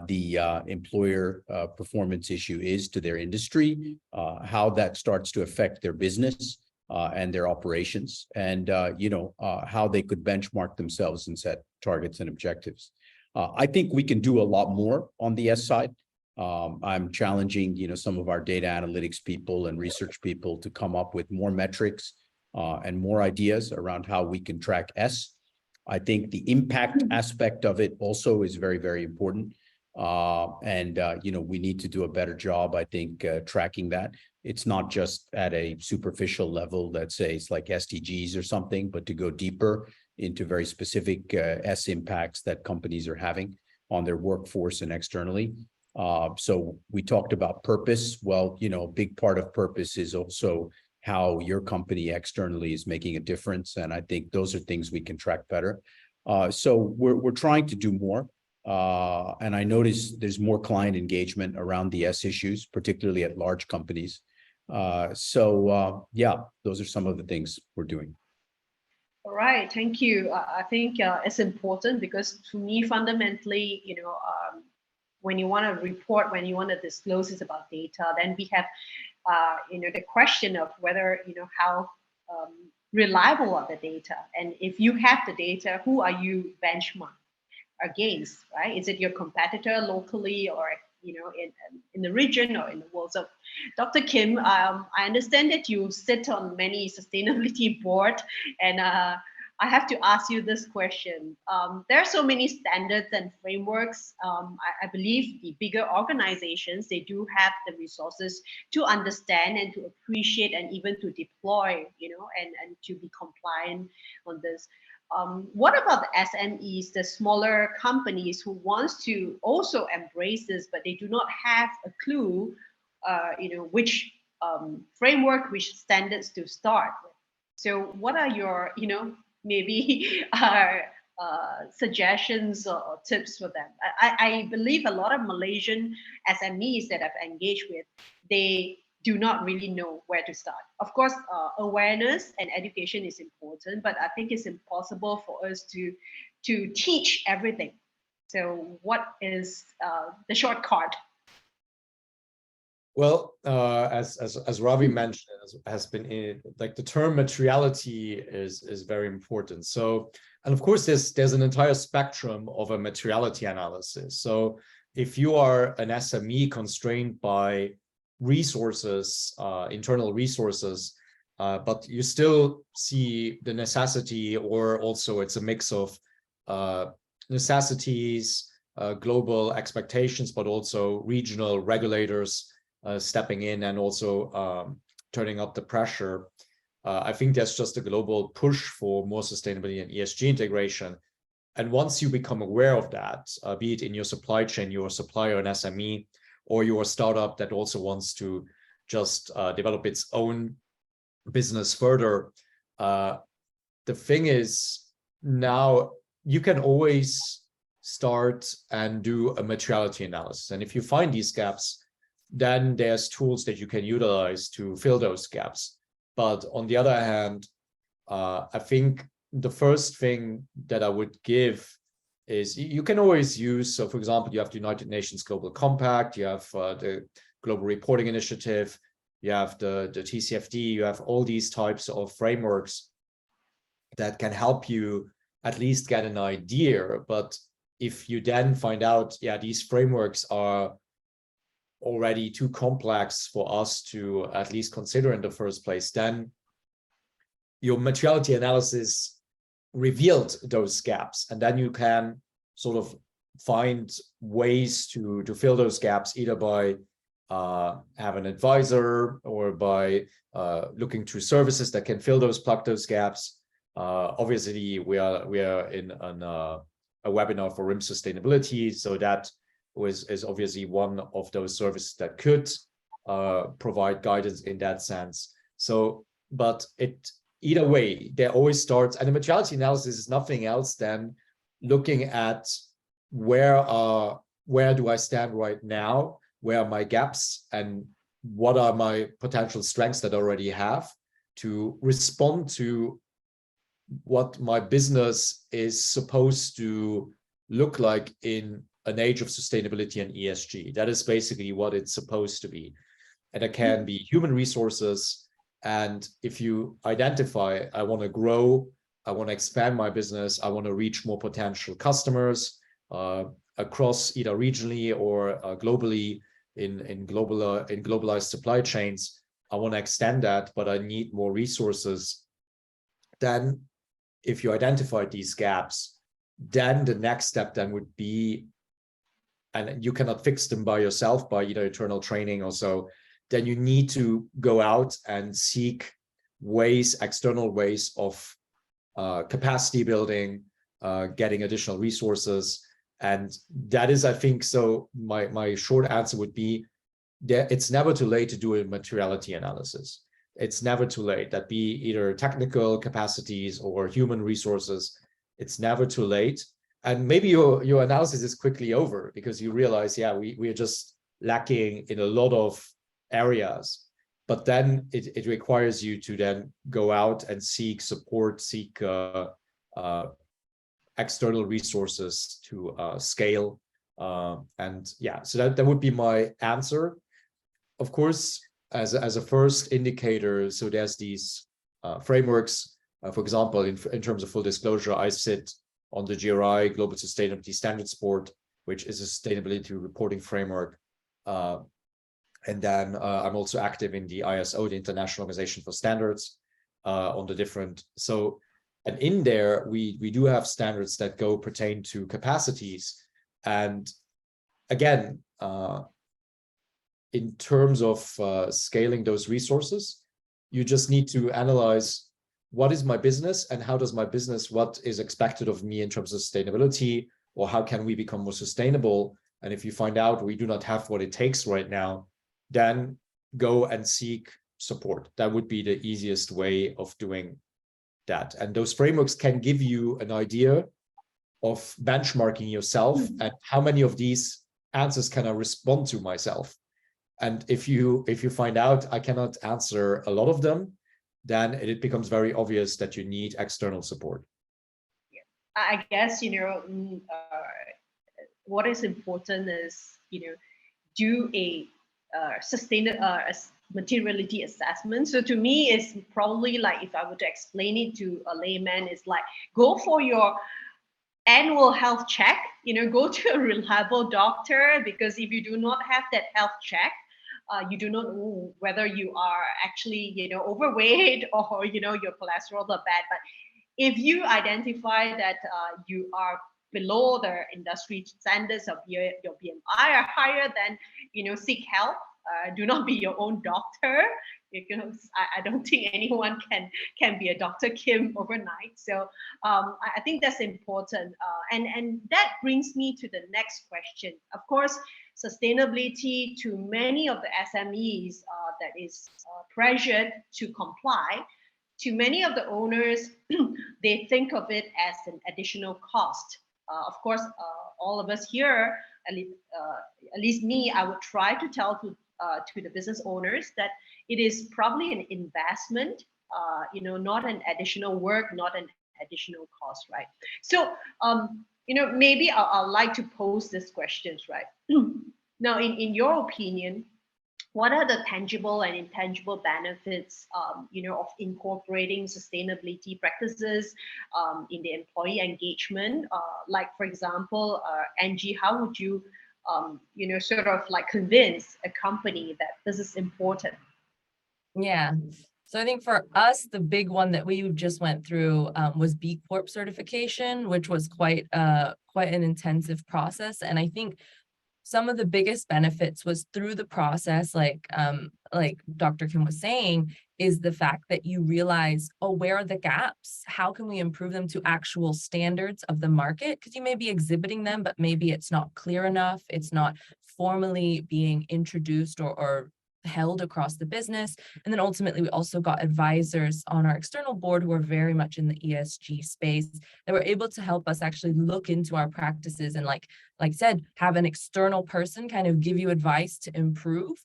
the employer performance issue is to their industry, how that starts to affect their business and their operations, and how they could benchmark themselves and set targets and objectives. I think we can do a lot more on the S side. I'm challenging, some of our data analytics people and research people to come up with more metrics and more ideas around how we can track S. I think the impact aspect of it also is very, very important. We need to do a better job, I think, tracking that. It's not just at a superficial level that says like SDGs or something, but to go deeper into very specific S impacts that companies are having on their workforce and externally. So we talked about purpose. Well, a big part of purpose is also how your company externally is making a difference. And I think those are things we can track better. So we're trying to do more. And I notice there's more client engagement around the S issues, particularly at large companies. Yeah, those are some of the things we're doing. All right, thank you. I think it's important because to me, fundamentally, when you want to report, when you want to disclose it's about data, then we have, the question of whether, how reliable are the data? And if you have the data, who are you benchmarked against, right? Is it your competitor locally or, in the region or in the world? So Dr. Kim, I understand that you sit on many sustainability board, and I have to ask you this question. There are so many standards and frameworks. I believe the bigger organizations, they do have the resources to understand and to appreciate and even to deploy, and to be compliant on this. What about the SMEs, the smaller companies who wants to also embrace this, but they do not have a clue, which framework, which standards to start with? So what are your, maybe suggestions or tips for them? I believe a lot of Malaysian SMEs that I've engaged with, they do not really know where to start. Of course, awareness and education is important, but I think it's impossible for us to teach everything. So what is the shortcut? Well, as Ravi mentioned, has been like the term materiality is very important. So, and of course, there's an entire spectrum of a materiality analysis. So if you are an SME constrained by resources, internal resources, but you still see the necessity, or also it's a mix of necessities, global expectations, but also regional regulators stepping in and also turning up the pressure. I think there's just a global push for more sustainability and ESG integration. And once you become aware of that, be it in your supply chain, your supplier, an SME, or your startup that also wants to just develop its own business further, the thing is, now you can always start and do a materiality analysis. And if you find these gaps, then there's tools that you can utilize to fill those gaps. But on the other hand, I think the first thing that I would give is you can always use, so for example, you have the United Nations Global Compact, you have the Global Reporting Initiative, you have the TCFD, you have all these types of frameworks that can help you at least get an idea. But if you then find out, yeah, these frameworks are already too complex for us to at least consider in the first place, then your materiality analysis revealed those gaps, and then you can sort of find ways to fill those gaps, either by have an advisor or by looking through services that can plug those gaps. Obviously, we are in a webinar for Rimm sustainability, so that is obviously one of those services that could provide guidance in that sense. So, but either way, there always starts, and the materiality analysis is nothing else than looking at where do I stand right now, where are my gaps, and what are my potential strengths that I already have to respond to what my business is supposed to look like in an age of sustainability and ESG. That is basically what it's supposed to be. And it can be human resources. And if you identify, I want to grow, I want to expand my business, I want to reach more potential customers across either regionally or globally in globalized supply chains, I want to extend that, but I need more resources. Then if you identify these gaps, then the next step then would be, and you cannot fix them by yourself by either internal training or so, then you need to go out and seek ways, external ways of capacity building, getting additional resources. And that is, I think, so my short answer would be that it's never too late to do a materiality analysis. It's never too late. That be either technical capacities or human resources. It's never too late. And maybe your analysis is quickly over because you realize, yeah, we are just lacking in a lot of areas. But then it requires you to then go out and seek support, seek external resources to scale. And yeah, so that would be my answer. Of course, as a first indicator, so there's these frameworks. For example, in terms of full disclosure, I sit on the GRI Global Sustainability Standards Board, which is a sustainability reporting framework. And then I'm also active in the ISO, the International Organization for Standards, on the different. So, and in there, we do have standards that pertain to capacities. And again, in terms of scaling those resources, you just need to analyze what is my business and how does my business, what is expected of me in terms of sustainability, or how can we become more sustainable? And if you find out we do not have what it takes right now, then go and seek support. That would be the easiest way of doing that. And those frameworks can give you an idea of benchmarking yourself and how many of these answers can I respond to myself. And if you find out I cannot answer a lot of them, then it becomes very obvious that you need external support. I guess, what is important is, do a materiality assessment. So to me, it's probably like, if I were to explain it to a layman, it's like, go for your annual health check, go to a reliable doctor, because if you do not have that health check, you do not know whether you are actually, overweight or, your cholesterol are bad. But if you identify that you are below the industry standards of your BMI are higher, then, seek help. Do not be your own doctor, because I don't think anyone can be a Dr. Kim overnight. So I think that's important. And that brings me to the next question. Of course, sustainability to many of the SMEs that is pressured to comply. To many of the owners, they think of it as an additional cost. Of course, all of us here, at least me, I would try to tell to the business owners that it is probably an investment, not an additional work, not an additional cost, right? So, maybe I'd like to pose these questions, right? Now, in your opinion, what are the tangible and intangible benefits, of incorporating sustainability practices in the employee engagement? Like, for example, Angie, how would you, sort of like convince a company that this is important? Yeah. So I think for us, the big one that we just went through was B Corp certification, which was quite an intensive process. And I think some of the biggest benefits was through the process, like Dr. Kim was saying, is the fact that you realize, oh, where are the gaps? How can we improve them to actual standards of the market? Because you may be exhibiting them, but maybe it's not clear enough. It's not formally being introduced or held across the business. And then ultimately, we also got advisors on our external board who are very much in the ESG space that were able to help us actually look into our practices and like I said, have an external person kind of give you advice to improve.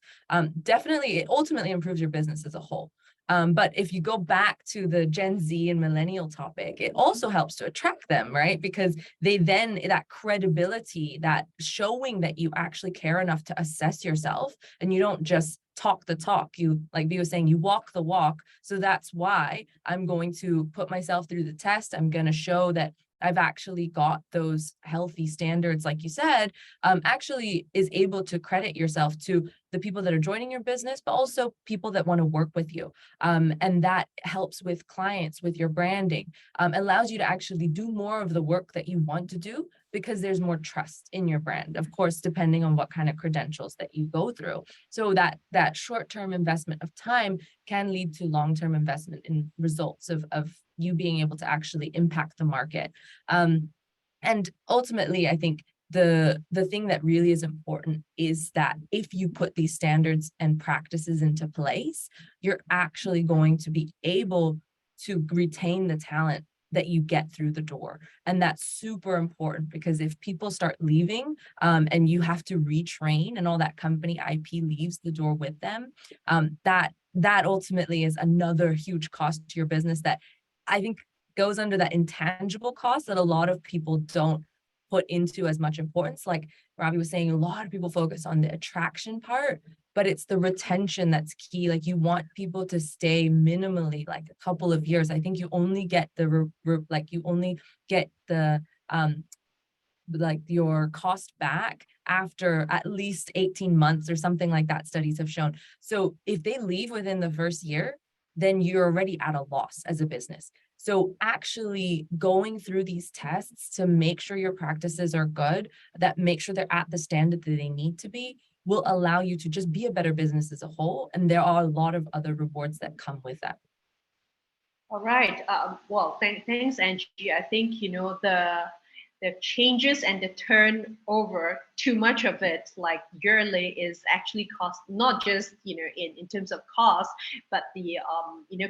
Definitely, it ultimately improves your business as a whole. But if you go back to the Gen Z and millennial topic, it also helps to attract them, right? Because they then, that credibility, that showing that you actually care enough to assess yourself and you don't just talk the talk, you, like Bea was saying, you walk the walk. So that's why I'm going to put myself through the test. I'm going to show that I've actually got those healthy standards, like you said, actually is able to credit yourself to the people that are joining your business, but also people that want to work with you. And that helps with clients, with your branding, allows you to actually do more of the work that you want to do because there's more trust in your brand, of course, depending on what kind of credentials that you go through. So that short-term investment of time can lead to long-term investment in results of you being able to actually impact the market. And ultimately, I think the thing that really is important is that if you put these standards and practices into place, you're actually going to be able to retain the talent that you get through the door. And that's super important because if people start leaving and you have to retrain and all that company IP leaves the door with them, that ultimately is another huge cost to your business that I think goes under that intangible cost that a lot of people don't put into as much importance. Like Ravi was saying, a lot of people focus on the attraction part, but it's the retention that's key. Like you want people to stay minimally like a couple of years. I think you only get the like your cost back after at least 18 months or something like that, studies have shown. So if they leave within the first year, then you're already at a loss as a business. So actually going through these tests to make sure your practices are good, that make sure they're at the standard that they need to be, will allow you to just be a better business as a whole. And there are a lot of other rewards that come with that. All right. Well, thanks, Angie. I think, the changes and the turnover, too much of it, like yearly, is actually cost, not just, in terms of cost, but the,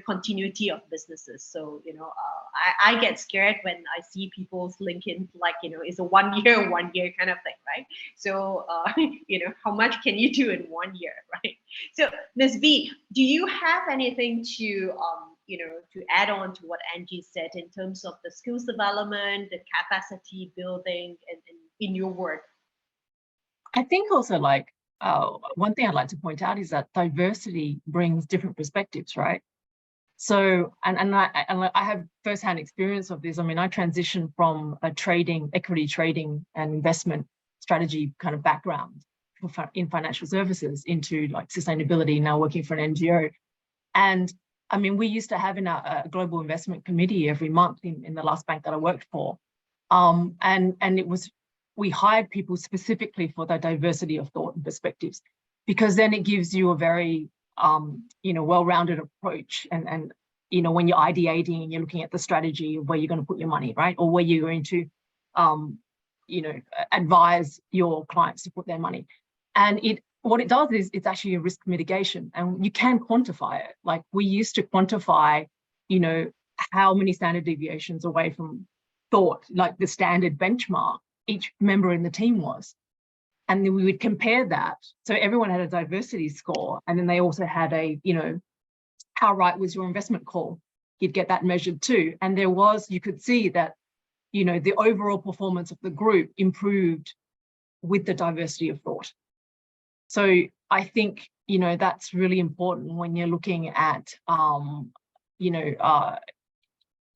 continuity of businesses. So, I get scared when I see people's LinkedIn, like, it's a 1 year kind of thing, right? So, how much can you do in 1 year, right? So, Ms. B, do you have anything to, to add on to what Angie said in terms of the skills development, the capacity building, and in your work? I think also like one thing I'd like to point out is that diversity brings different perspectives, right? So, and I have firsthand experience of this. I mean, I transitioned from a equity trading and investment strategy kind of background in financial services into like sustainability, now working for an NGO. And I mean, we used to have in a global investment committee every month in the last bank that I worked for. And it was, we hired people specifically for the diversity of thought and perspectives, because then it gives you a very, well-rounded approach. And when you're ideating and you're looking at the strategy of where you're going to put your money, right? Or where you're going to, advise your clients to put their money. And what it does is it's actually a risk mitigation, and you can quantify it. Like we used to quantify, how many standard deviations away from thought, like the standard benchmark, each member in the team was. And then we would compare that. So everyone had a diversity score. And then they also had a, how right was your investment call? You'd get that measured too. And you could see that, the overall performance of the group improved with the diversity of thought. So I think, that's really important when you're looking at,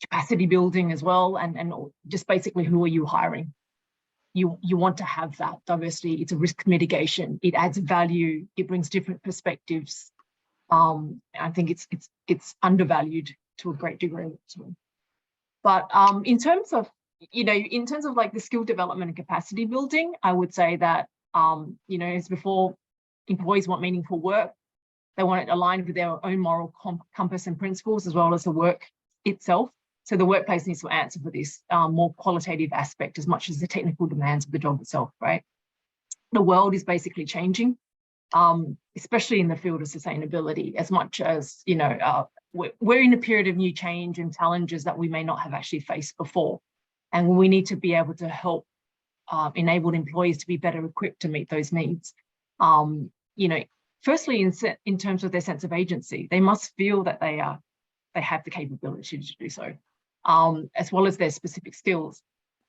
capacity building as well, and just basically who are you hiring? You want to have that diversity. It's a risk mitigation. It adds value. It brings different perspectives. I think it's undervalued to a great degree. But in terms of like the skill development and capacity building, I would say that as before, employees want meaningful work. They want it aligned with their own moral compass and principles, as well as the work itself. So the workplace needs to answer for this more qualitative aspect as much as the technical demands of the job itself, right? The world is basically changing, especially in the field of sustainability, as much as, we're in a period of new change and challenges that we may not have actually faced before. And we need to be able to help enable employees to be better equipped to meet those needs. Firstly, in terms of their sense of agency, they must feel that they have the capability to do so, as well as their specific skills.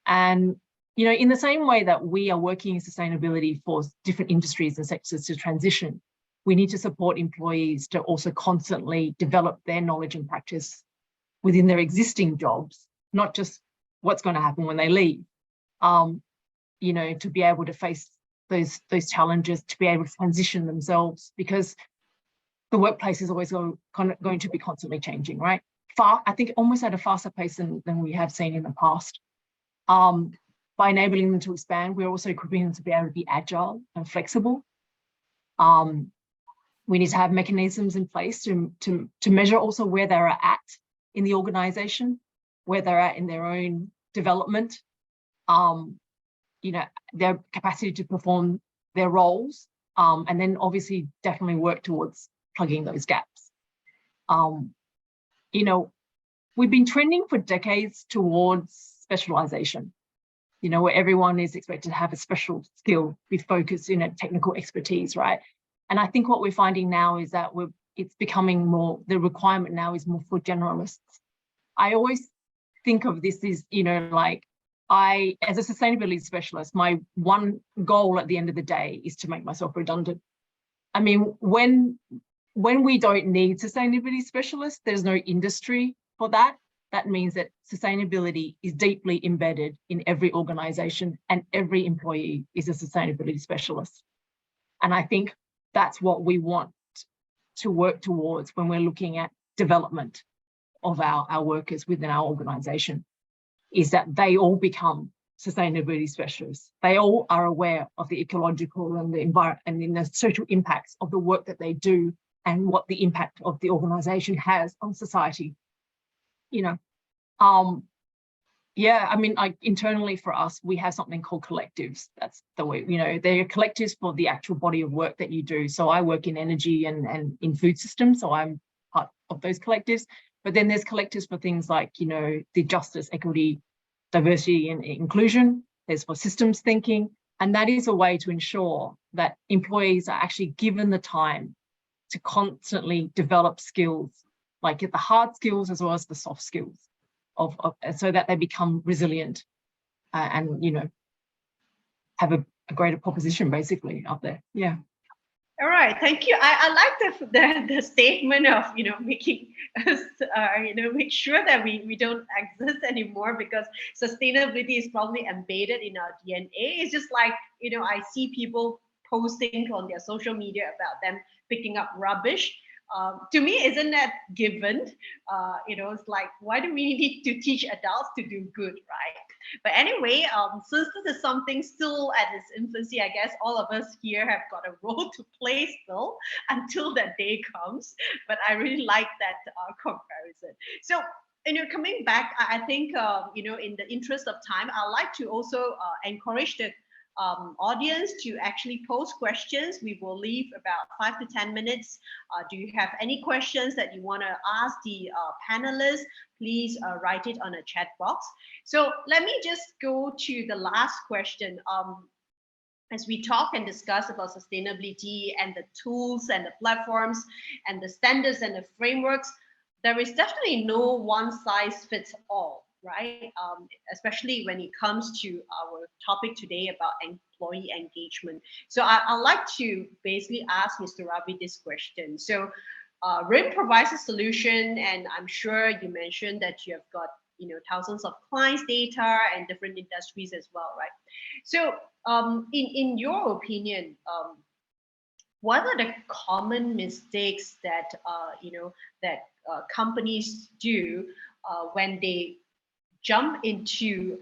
And in the same way that we are working in sustainability for different industries and sectors to transition, we need to support employees to also constantly develop their knowledge and practice within their existing jobs, not just what's going to happen when they leave. To be able to face those challenges, to be able to transition themselves, because the workplace is always going to be constantly changing, right? I think almost at a faster pace than we have seen in the past. By enabling them to expand, we're also equipping them to be able to be agile and flexible. We need to have mechanisms in place to measure also where they're at in the organization, where they're at in their own development, their capacity to perform their roles, and then obviously definitely work towards plugging those gaps. We've been trending for decades towards specialization, where everyone is expected to have a special skill, be focused in a technical expertise, right? And I think what we're finding now is that it's becoming more, the requirement now is more for generalists. I always think of this as, as a sustainability specialist, my one goal at the end of the day is to make myself redundant. I mean, when we don't need sustainability specialists, there's no industry for that. That means that sustainability is deeply embedded in every organization, and every employee is a sustainability specialist. And I think that's what we want to work towards when we're looking at development of our workers within our organization, is that they all become sustainability specialists. They all are aware of the ecological and the environment and the social impacts of the work that they do, and what the impact of the organization has on society. Internally for us, we have something called collectives. That's the way, they're collectives for the actual body of work that you do. So I work in energy and in food systems, so I'm part of those collectives. But then there's collectives for things like, the justice, equity, diversity and inclusion. There's for systems thinking. And that is a way to ensure that employees are actually given the time to constantly develop skills, like the hard skills as well as the soft skills, so that they become resilient and have a greater proposition basically out there. Yeah. All right, thank you. I like the statement of making us make sure that we don't exist anymore, because sustainability is probably embedded in our DNA. It's just like I see people posting on their social media about them picking up rubbish. To me, isn't that given? It's like, why do we need to teach adults to do good, right? But anyway, since this is something still at its infancy, I guess all of us here have got a role to play still until that day comes. But I really like that comparison. So, coming back, I think, in the interest of time, I'd like to also encourage the audience to actually post questions. We will leave about 5 to 10 minutes. Do you have any questions that you want to ask the panelists? Please write it on a chat box. So let me just go to the last question. As we talk and discuss about sustainability and the tools and the platforms and the standards and the frameworks, there is definitely no one size fits all, right? Especially when it comes to our topic today about employee engagement. So I'd like to basically ask Mr. Ravi this question. So Rimm provides a solution, and I'm sure you mentioned that you have got thousands of clients' data and different industries as well, right? So in your opinion, what are the common mistakes that companies do when they jump into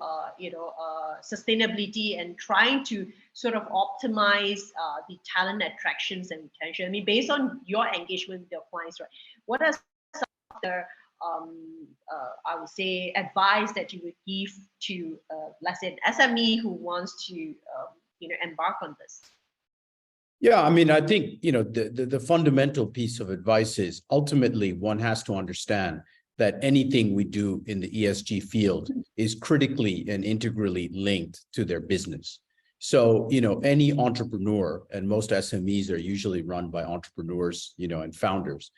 sustainability and trying to sort of optimize the talent attractions and retention? I mean, based on your engagement with your clients, right? What are some of the I would say advice that you would give to let's say an SME who wants to embark on this? Yeah, I mean, I think, the fundamental piece of advice is ultimately one has to understand that anything we do in the ESG field is critically and integrally linked to their business. So, any entrepreneur, and most SMEs are usually run by entrepreneurs, and founders,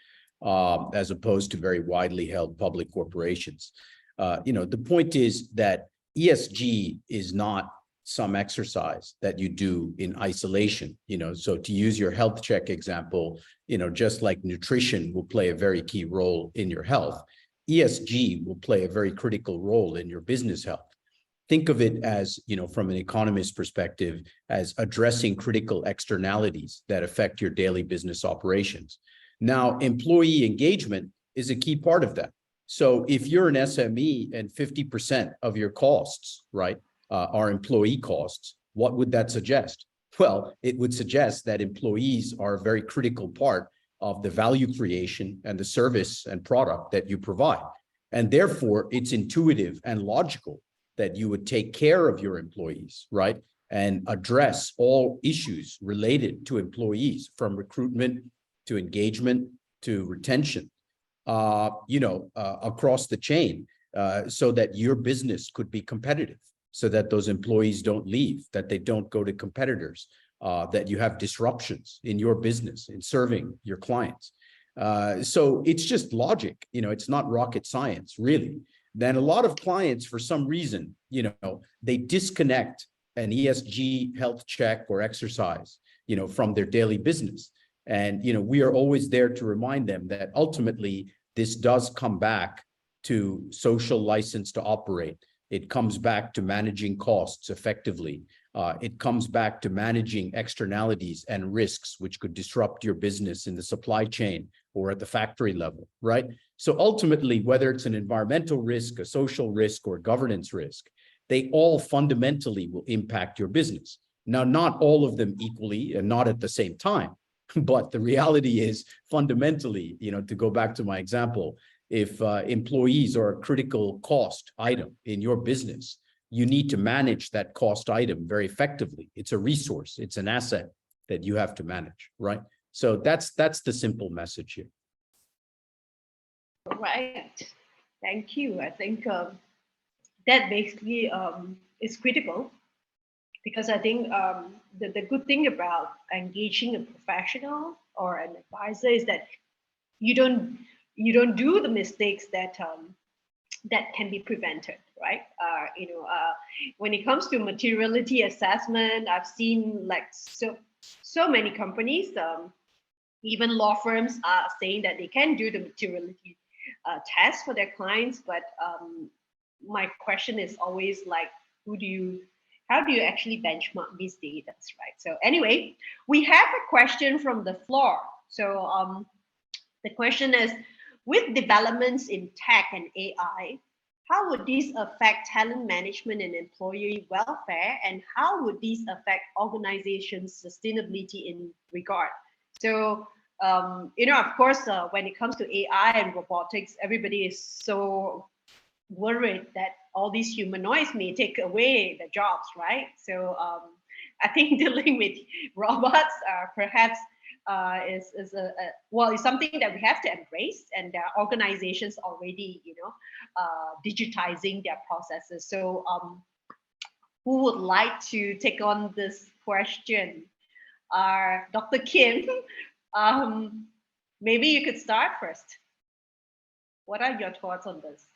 as opposed to very widely held public corporations. The point is that ESG is not some exercise that you do in isolation. So to use your health check example, just like nutrition will play a very key role in your health, ESG will play a very critical role in your business health. Think of it as, from an economist perspective, as addressing critical externalities that affect your daily business operations. Now, employee engagement is a key part of that. So if you're an SME and 50% of your costs, right, are employee costs, what would that suggest? Well, it would suggest that employees are a very critical part of the value creation and the service and product that you provide. And therefore, it's intuitive and logical that you would take care of your employees, right? And address all issues related to employees, from recruitment to engagement to retention, across the chain, so that your business could be competitive, so that those employees don't leave, that they don't go to competitors, that you have disruptions in your business in serving your clients. So it's just logic, it's not rocket science, really. Then a lot of clients, for some reason, they disconnect an ESG health check or exercise, from their daily business. And, we are always there to remind them that ultimately this does come back to social license to operate. It comes back to managing costs effectively. It comes back to managing externalities and risks which could disrupt your business in the supply chain or at the factory level, right? So ultimately, whether it's an environmental risk, a social risk, or governance risk, they all fundamentally will impact your business. Now, not all of them equally and not at the same time, but the reality is fundamentally, to go back to my example, if employees are a critical cost item in your business, you need to manage that cost item very effectively. It's a resource, it's an asset that you have to manage, right? So that's the simple message here. Right. Thank you. I think that basically is critical, because I think the good thing about engaging a professional or an advisor is that you don't do the mistakes that that can be prevented, right? When it comes to materiality assessment, I've seen like so many companies, even law firms are saying that they can do the materiality test for their clients, but my question is always like, how do you actually benchmark these data, right? So anyway, we have a question from the floor. So the question is, with developments in tech and AI, how would these affect talent management and employee welfare? And how would these affect organizations' sustainability in regard? So, of course, when it comes to AI and robotics, everybody is so worried that all these humanoids may take away the jobs, right? So I think dealing with robots perhaps is something that we have to embrace, and there are organizations already, digitizing their processes. So who would like to take on this question? Dr. Kim, maybe you could start first. What are your thoughts on this?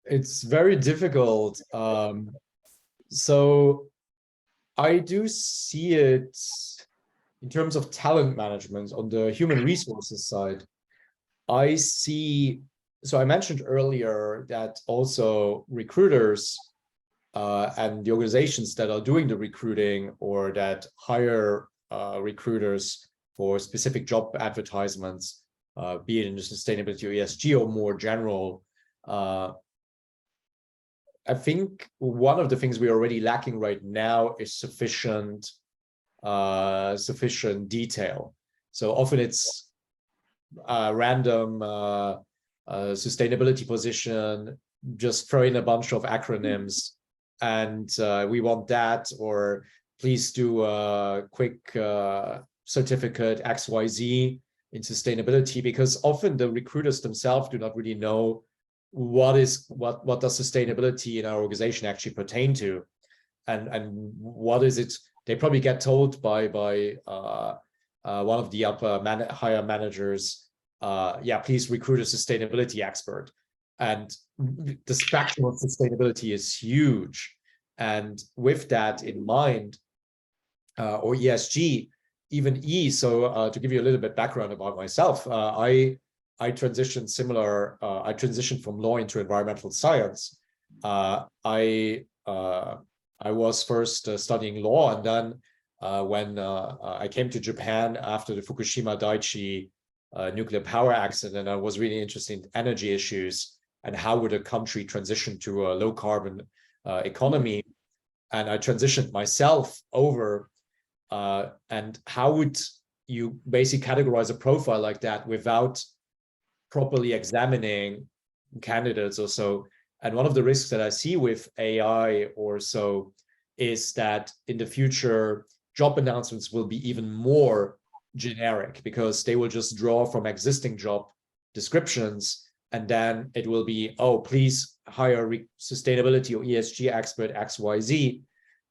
It's very difficult. So I do see it in terms of talent management on the human resources side. So I mentioned earlier that also recruiters and the organizations that are doing the recruiting or that hire recruiters for specific job advertisements, be it in sustainability or ESG or more general. I think one of the things we're already lacking right now is sufficient detail. So often it's random sustainability position, just throw in a bunch of acronyms, and we want that, or please do a quick certificate XYZ in sustainability, because often the recruiters themselves do not really know what does sustainability in our organization actually pertain to, and what is it. They probably get told by one of the upper higher managers, yeah, please recruit a sustainability expert, and the spectrum of sustainability is huge. And with that in mind, or ESG, even E. So to give you a little bit background about myself, I transitioned I transitioned from law into environmental science. I was first studying law, and then when I came to Japan after the Fukushima Daiichi nuclear power accident, I was really interested in energy issues and how would a country transition to a low carbon economy. And I transitioned myself over, and how would you basically categorize a profile like that without properly examining candidates or so? And one of the risks that I see with AI or so is that in the future, job announcements will be even more generic, because they will just draw from existing job descriptions, and then it will be, oh, please hire sustainability or ESG expert XYZ,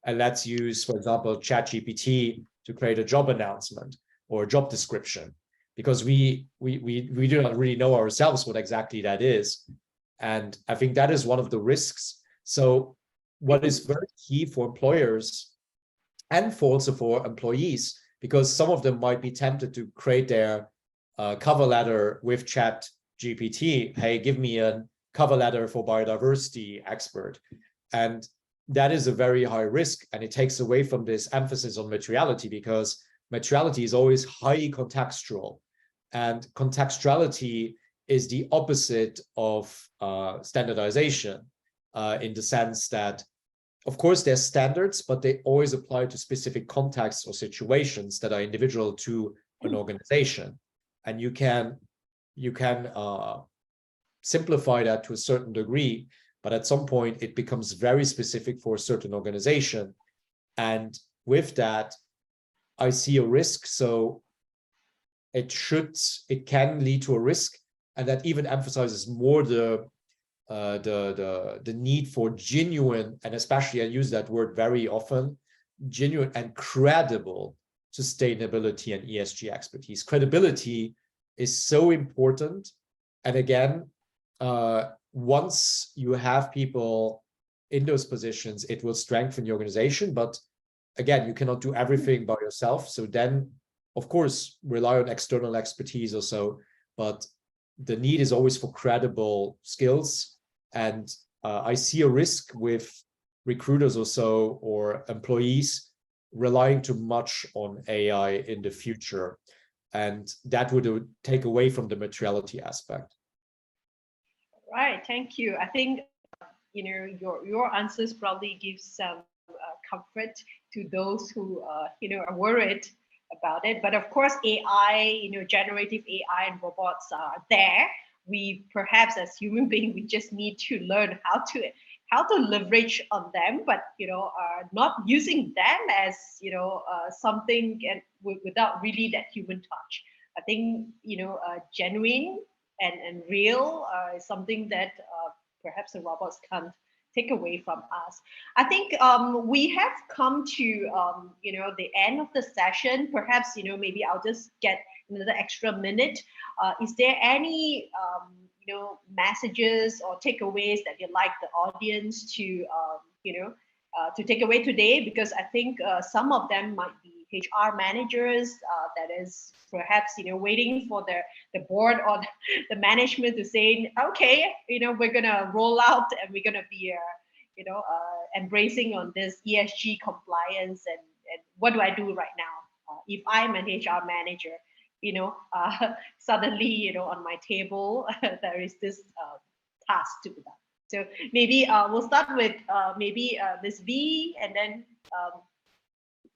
and let's use, for example, ChatGPT to create a job announcement or a job description, because we do not really know ourselves what exactly that is. And I think that is one of the risks. So what is very key for employers and also for employees, because some of them might be tempted to create their cover letter with ChatGPT. Hey, give me a cover letter for biodiversity expert. And that is a very high risk, and it takes away from this emphasis on materiality, because materiality is always highly contextual, and contextuality is the opposite of standardization, in the sense that, of course, there's standards, but they always apply to specific contexts or situations that are individual to an organization. And you can simplify that to a certain degree, but at some point it becomes very specific for a certain organization. And with that, I see a risk. So it can lead to a risk, and that even emphasizes more the need for genuine, and especially I use that word very often, genuine and credible sustainability and ESG expertise. Credibility is so important. And again, once you have people in those positions, it will strengthen the organization. But again, you cannot do everything by yourself. So then, of course, rely on external expertise or so. But the need is always for credible skills. And I see a risk with recruiters or so, or employees, relying too much on AI in the future. And that would take away from the materiality aspect. Right, thank you. I think your answers probably give some comfort to those who are worried about it. But of course, AI, generative AI and robots are there. We perhaps, as human beings, we just need to learn how to leverage on them, but not using them as something and without really that human touch. I think genuine and real is something that perhaps the robots can't take away from us. I think we have come to the end of the session. Perhaps maybe I'll just get another extra minute. Is there any messages or takeaways that you'd like the audience to take away today? Because I think some of them might be HR managers that is perhaps waiting for the board or the management to say, okay, we're gonna roll out and we're gonna be embracing on this ESG compliance, and what do I do right now? if I'm an HR manager, suddenly, on my table, there is this task to be done. So maybe we'll start with maybe Ms. V, and then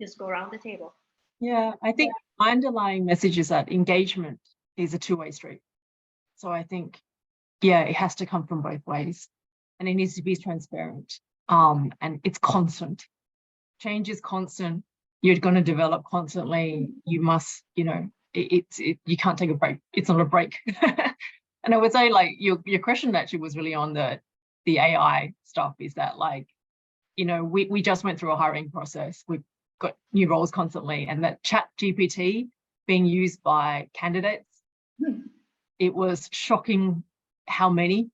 just go around the table. Yeah, I think my underlying message is that engagement is a two-way street. So I think, yeah, it has to come from both ways, and it needs to be transparent. And it's constant. Change is constant. You're going to develop constantly. You must, you can't take a break. It's not a break. And I would say, like, your question actually was really on the AI stuff. Is that, like, we just went through a hiring process. We've got new roles constantly, and that Chat GPT being used by candidates, it was shocking how many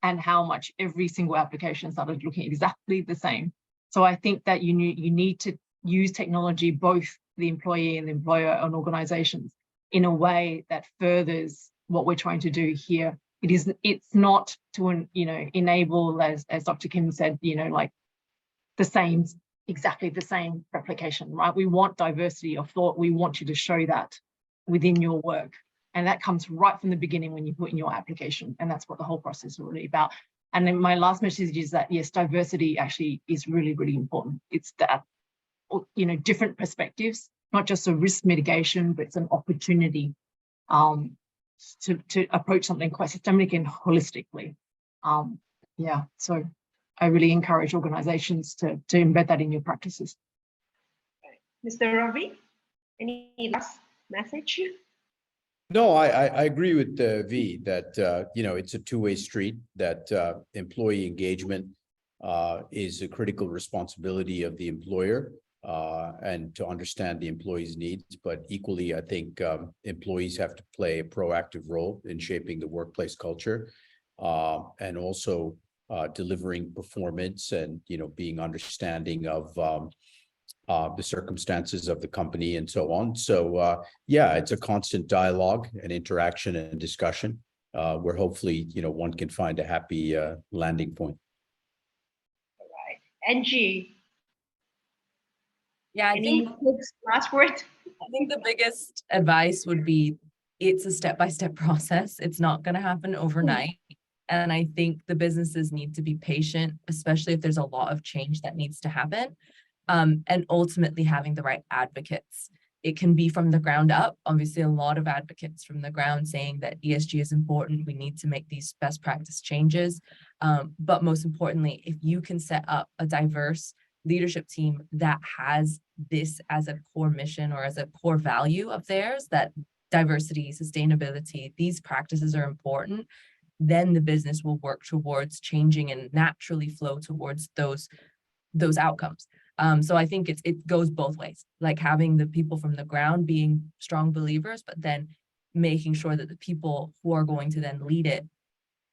and how much every single application started looking exactly the same. So I think that you need to use technology, both the employee and the employer and organizations, in a way that furthers what we're trying to do here. It's not to enable, as Dr. Kim said, like exactly the same replication, right? We want diversity of thought. We want you to show that within your work. And that comes right from the beginning when you put in your application. And that's what the whole process is really about. And then my last message is that, yes, diversity actually is really, really important. It's that, different perspectives, not just a risk mitigation, but it's an opportunity to approach something quite systemic and holistically. Yeah, so I really encourage organizations to embed that in your practices. Mr. Ravi, any last message? No, I agree with V that, it's a two-way street, that employee engagement is a critical responsibility of the employer and to understand the employee's needs. But equally, I think employees have to play a proactive role in shaping the workplace culture and also delivering performance and, being understanding of the circumstances of the company and so on. So yeah, it's a constant dialogue and interaction and discussion where hopefully, one can find a happy landing point. All right. Angie. Yeah, any last word? I think the biggest advice would be it's a step-by-step process. It's not going to happen overnight. And I think the businesses need to be patient, especially if there's a lot of change that needs to happen. And ultimately having the right advocates. It can be from the ground up. Obviously, a lot of advocates from the ground saying that ESG is important. We need to make these best practice changes. But most importantly, if you can set up a diverse leadership team that has this as a core mission or as a core value of theirs, that diversity, sustainability, these practices are important, then the business will work towards changing and naturally flow towards those outcomes. So I think it goes both ways, like having the people from the ground being strong believers, but then making sure that the people who are going to then lead it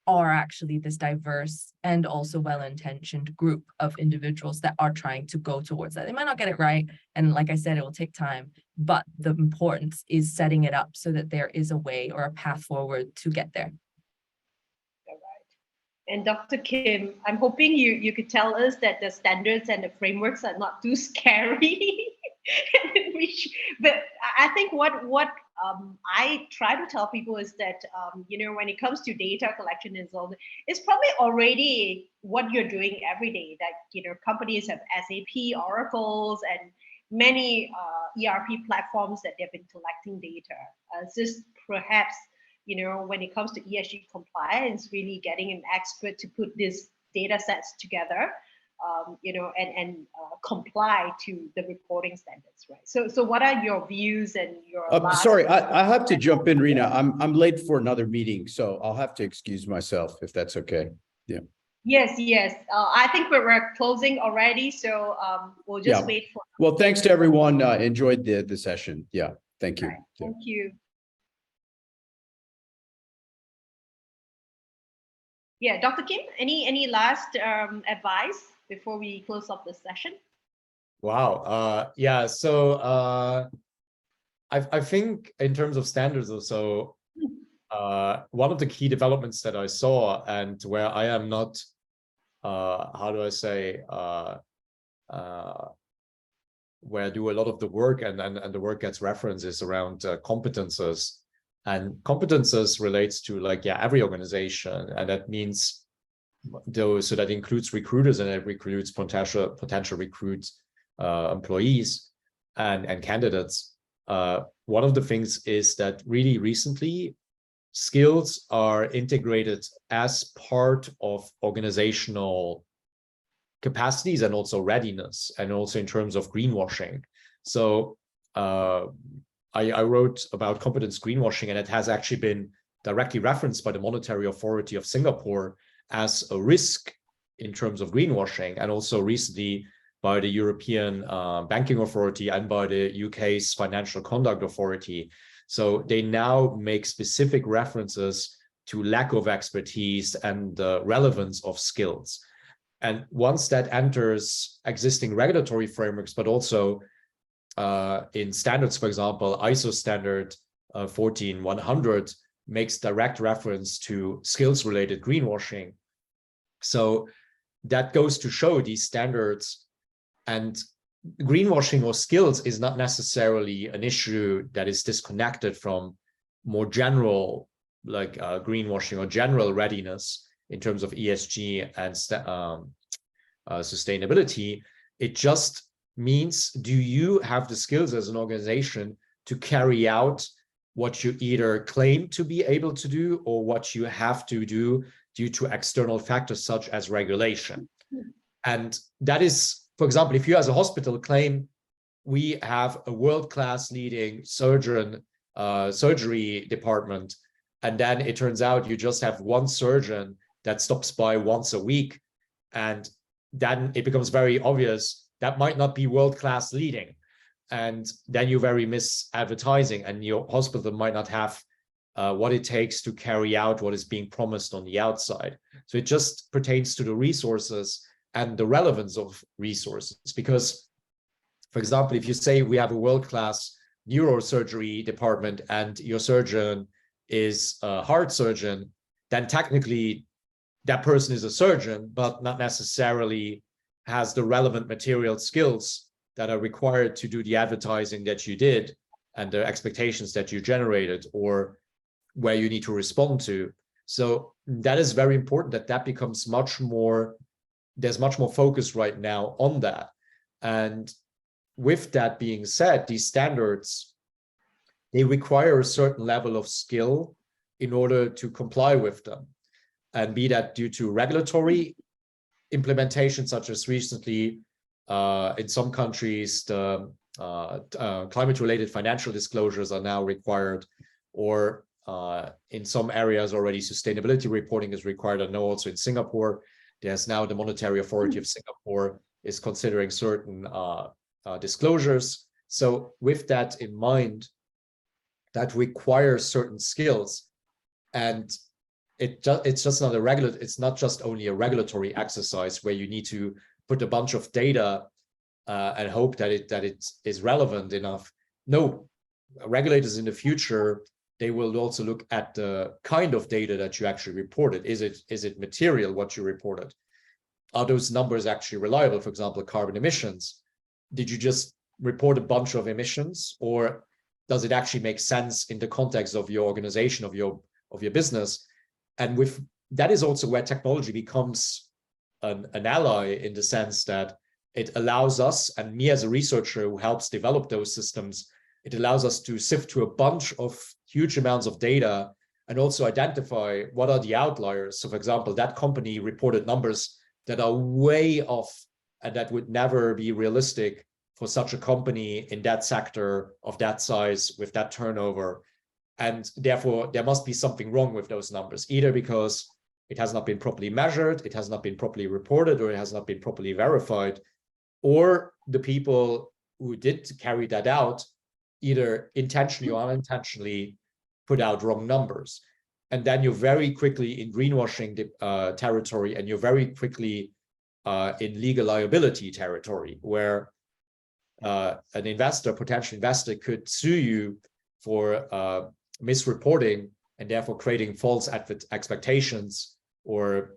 are actually this diverse and also well-intentioned group of individuals that are trying to go towards that. They might not get it right. And like I said, it will take time, but the importance is setting it up so that there is a way or a path forward to get there. And Dr. Kim, I'm hoping you could tell us that the standards and the frameworks are not too scary. But I think what I try to tell people is that, when it comes to data collection and so on, it's probably already what you're doing every day. That, companies have SAP, Oracles, and many ERP platforms that they've been collecting data. Just perhaps, when it comes to ESG compliance, really getting an expert to put these data sets together, and comply to the reporting standards, right? So what are your views and your sorry, I have to jump in, Rina. I'm late for another meeting, so I'll have to excuse myself if that's okay. Yeah. Yes. I think we're closing already, so we'll just wait for. Well, thanks to everyone. Enjoyed the session. Yeah, thank you. Right. Thank you. Yeah, Dr. Kim, any last advice before we close up the session? Wow. Yeah. So I think in terms of standards or so, one of the key developments that I saw and where I am not, how do I say, where I do a lot of the work, and the work gets references around competences. And competences relates to like, yeah, every organization. And that means those, so that includes recruiters, and it includes potential recruit employees and candidates. One of the things is that really recently, skills are integrated as part of organizational capacities and also readiness, and also in terms of greenwashing. So I wrote about competence greenwashing, and it has actually been directly referenced by the Monetary Authority of Singapore as a risk in terms of greenwashing, and also recently by the European Banking Authority and by the UK's Financial Conduct Authority. So they now make specific references to lack of expertise and the relevance of skills. And once that enters existing regulatory frameworks, but also in standards, for example, ISO standard 14100 makes direct reference to skills-related greenwashing. So that goes to show these standards, and greenwashing or skills is not necessarily an issue that is disconnected from more general, like greenwashing or general readiness in terms of ESG and sustainability. It just means, do you have the skills as an organization to carry out what you either claim to be able to do or what you have to do due to external factors such as regulation? And that is, for example, if you as a hospital claim we have a world-class leading surgery department, and then it turns out you just have one surgeon that stops by once a week, and then it becomes very obvious that might not be world-class leading. And then you very miss advertising, and your hospital might not have what it takes to carry out what is being promised on the outside. So it just pertains to the resources and the relevance of resources. Because, for example, if you say we have a world-class neurosurgery department and your surgeon is a heart surgeon, then technically that person is a surgeon, but not necessarily has the relevant material skills that are required to do the advertising that you did and the expectations that you generated, or where you need to respond to. So that is very important, that becomes much more, there's much more focus right now on that. And with that being said, these standards, they require a certain level of skill in order to comply with them. And be that due to regulatory implementation, such as recently in some countries, the climate-related financial disclosures are now required, or in some areas already sustainability reporting is required. I know also in Singapore, there's now the Monetary Authority of Singapore is considering certain disclosures. So with that in mind, that requires certain skills, and it's just not a regular, it's not just only a regulatory exercise where you need to put a bunch of data and hope that it is relevant enough. No, regulators in the future, they will also look at the kind of data that you actually reported. Is it material what you reported? Are those numbers actually reliable? For example, carbon emissions. Did you just report a bunch of emissions, or does it actually make sense in the context of your organization, of your business? And with that is also where technology becomes an ally, in the sense that it allows us, and me as a researcher who helps develop those systems, it allows us to sift through a bunch of huge amounts of data and also identify what are the outliers. So for example, that company reported numbers that are way off, and that would never be realistic for such a company in that sector of that size with that turnover. And therefore, there must be something wrong with those numbers, either because it has not been properly measured, it has not been properly reported, or it has not been properly verified, or the people who did carry that out either intentionally or unintentionally put out wrong numbers. And then you're very quickly in greenwashing territory, and you're very quickly in legal liability territory, where an potential investor could sue you for misreporting and therefore creating false expectations, or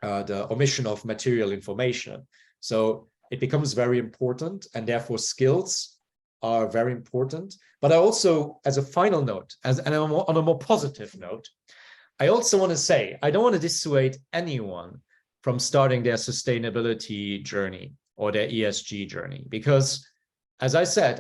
the omission of material information. So it becomes very important, and therefore skills are very important. But I also, as a final note, and on a more positive note, I also want to say, I don't want to dissuade anyone from starting their sustainability journey or their ESG journey, because as I said,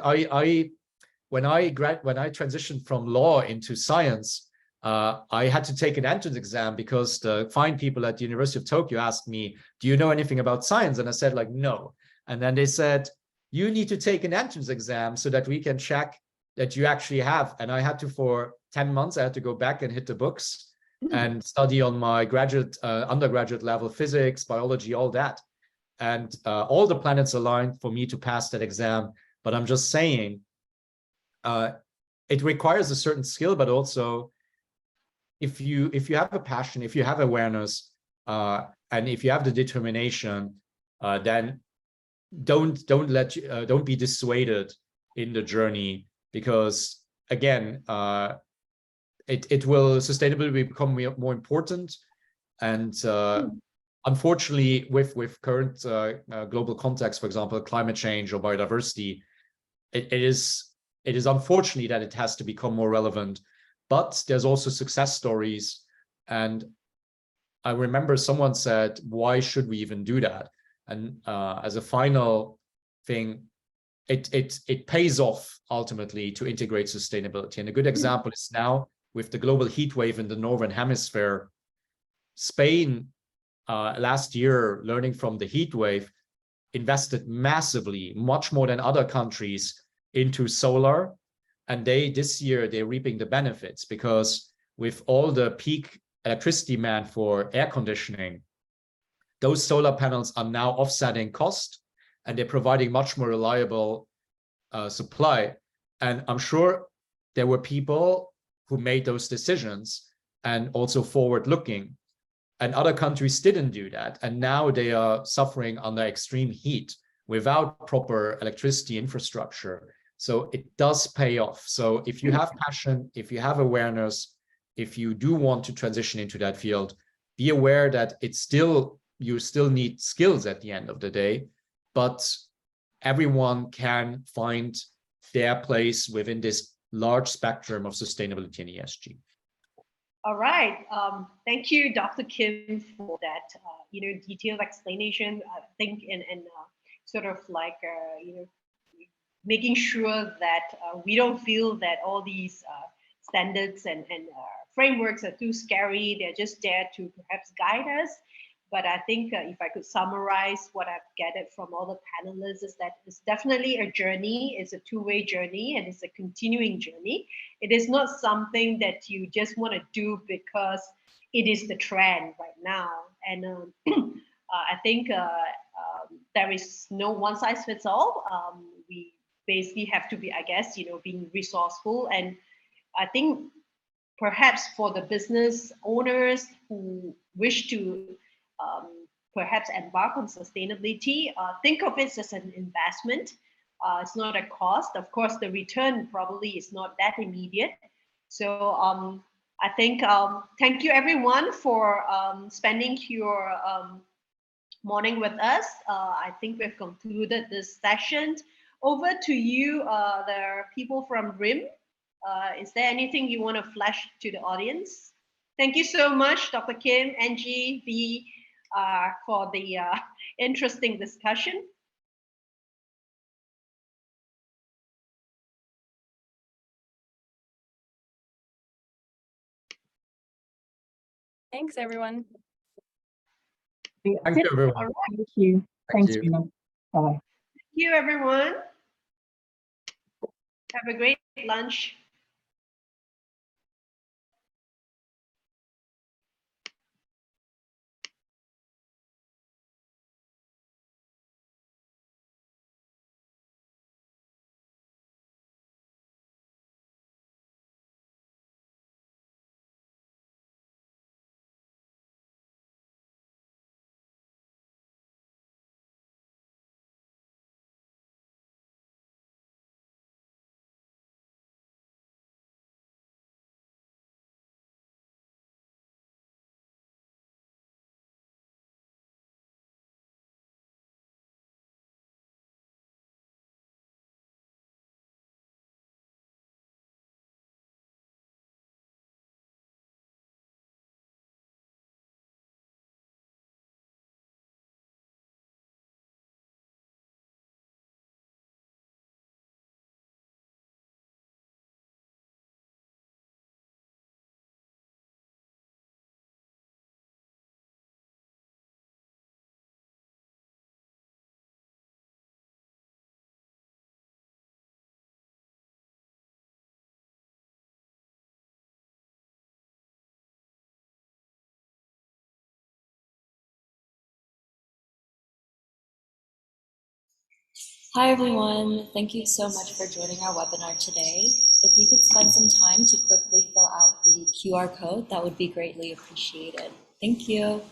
when I transitioned from law into science, I had to take an entrance exam because the fine people at the University of Tokyo asked me, do you know anything about science? And I said, like, no. And then they said, you need to take an entrance exam so that we can check that you actually have. And I had to, for 10 months, I had to go back and hit the books and study on my undergraduate level, physics, biology, all that. And all the planets aligned for me to pass that exam. But I'm just saying, it requires a certain skill, but also if you have a passion, if you have awareness, and if you have the determination, then don't be dissuaded in the journey, because again, sustainability will become more important. And unfortunately, with current global context, for example, climate change or biodiversity, it is unfortunately that it has to become more relevant. But there's also success stories. And I remember someone said, why should we even do that? And as a final thing, it pays off ultimately to integrate sustainability. And a good example is now with the global heat wave in the Northern Hemisphere. Spain, last year, learning from the heat wave, invested massively, much more than other countries, into solar. And this year, they're reaping the benefits, because with all the peak electricity demand for air conditioning, those solar panels are now offsetting cost, and they're providing much more reliable supply. And I'm sure there were people who made those decisions and also forward-looking, and other countries didn't do that. And now they are suffering under extreme heat without proper electricity infrastructure. So it does pay off. So if you have passion, if you have awareness, if you do want to transition into that field, be aware that you still need skills at the end of the day, but everyone can find their place within this large spectrum of sustainability and ESG. All right. Thank you, Dr. Kim, for that detailed explanation. I think and sort of like making sure that we don't feel that all these standards and frameworks are too scary. They're just there to perhaps guide us. But I think if I could summarize what I've gathered from all the panelists, is that it's definitely a journey. It's a two-way journey, and it's a continuing journey. It is not something that you just want to do because it is the trend right now. And I think there is no one size fits all. We basically have to be, I guess, being resourceful. And I think perhaps for the business owners who wish to perhaps embark on sustainability, think of it as an investment. It's not a cost. Of course, the return probably is not that immediate. So I think thank you everyone for spending your morning with us. I think we've concluded this session. Over to you, the people from Rimm. Is there anything you want to flash to the audience? Thank you so much, Dr. Kim, Angie, V, for the interesting discussion. Thanks, everyone. Thank you, everyone. All right. Thank you. Thanks, Rina. Bye. Thank you, everyone. Have a great lunch. Hi, everyone. Thank you so much for joining our webinar today. If you could spend some time to quickly fill out the QR code, that would be greatly appreciated. Thank you.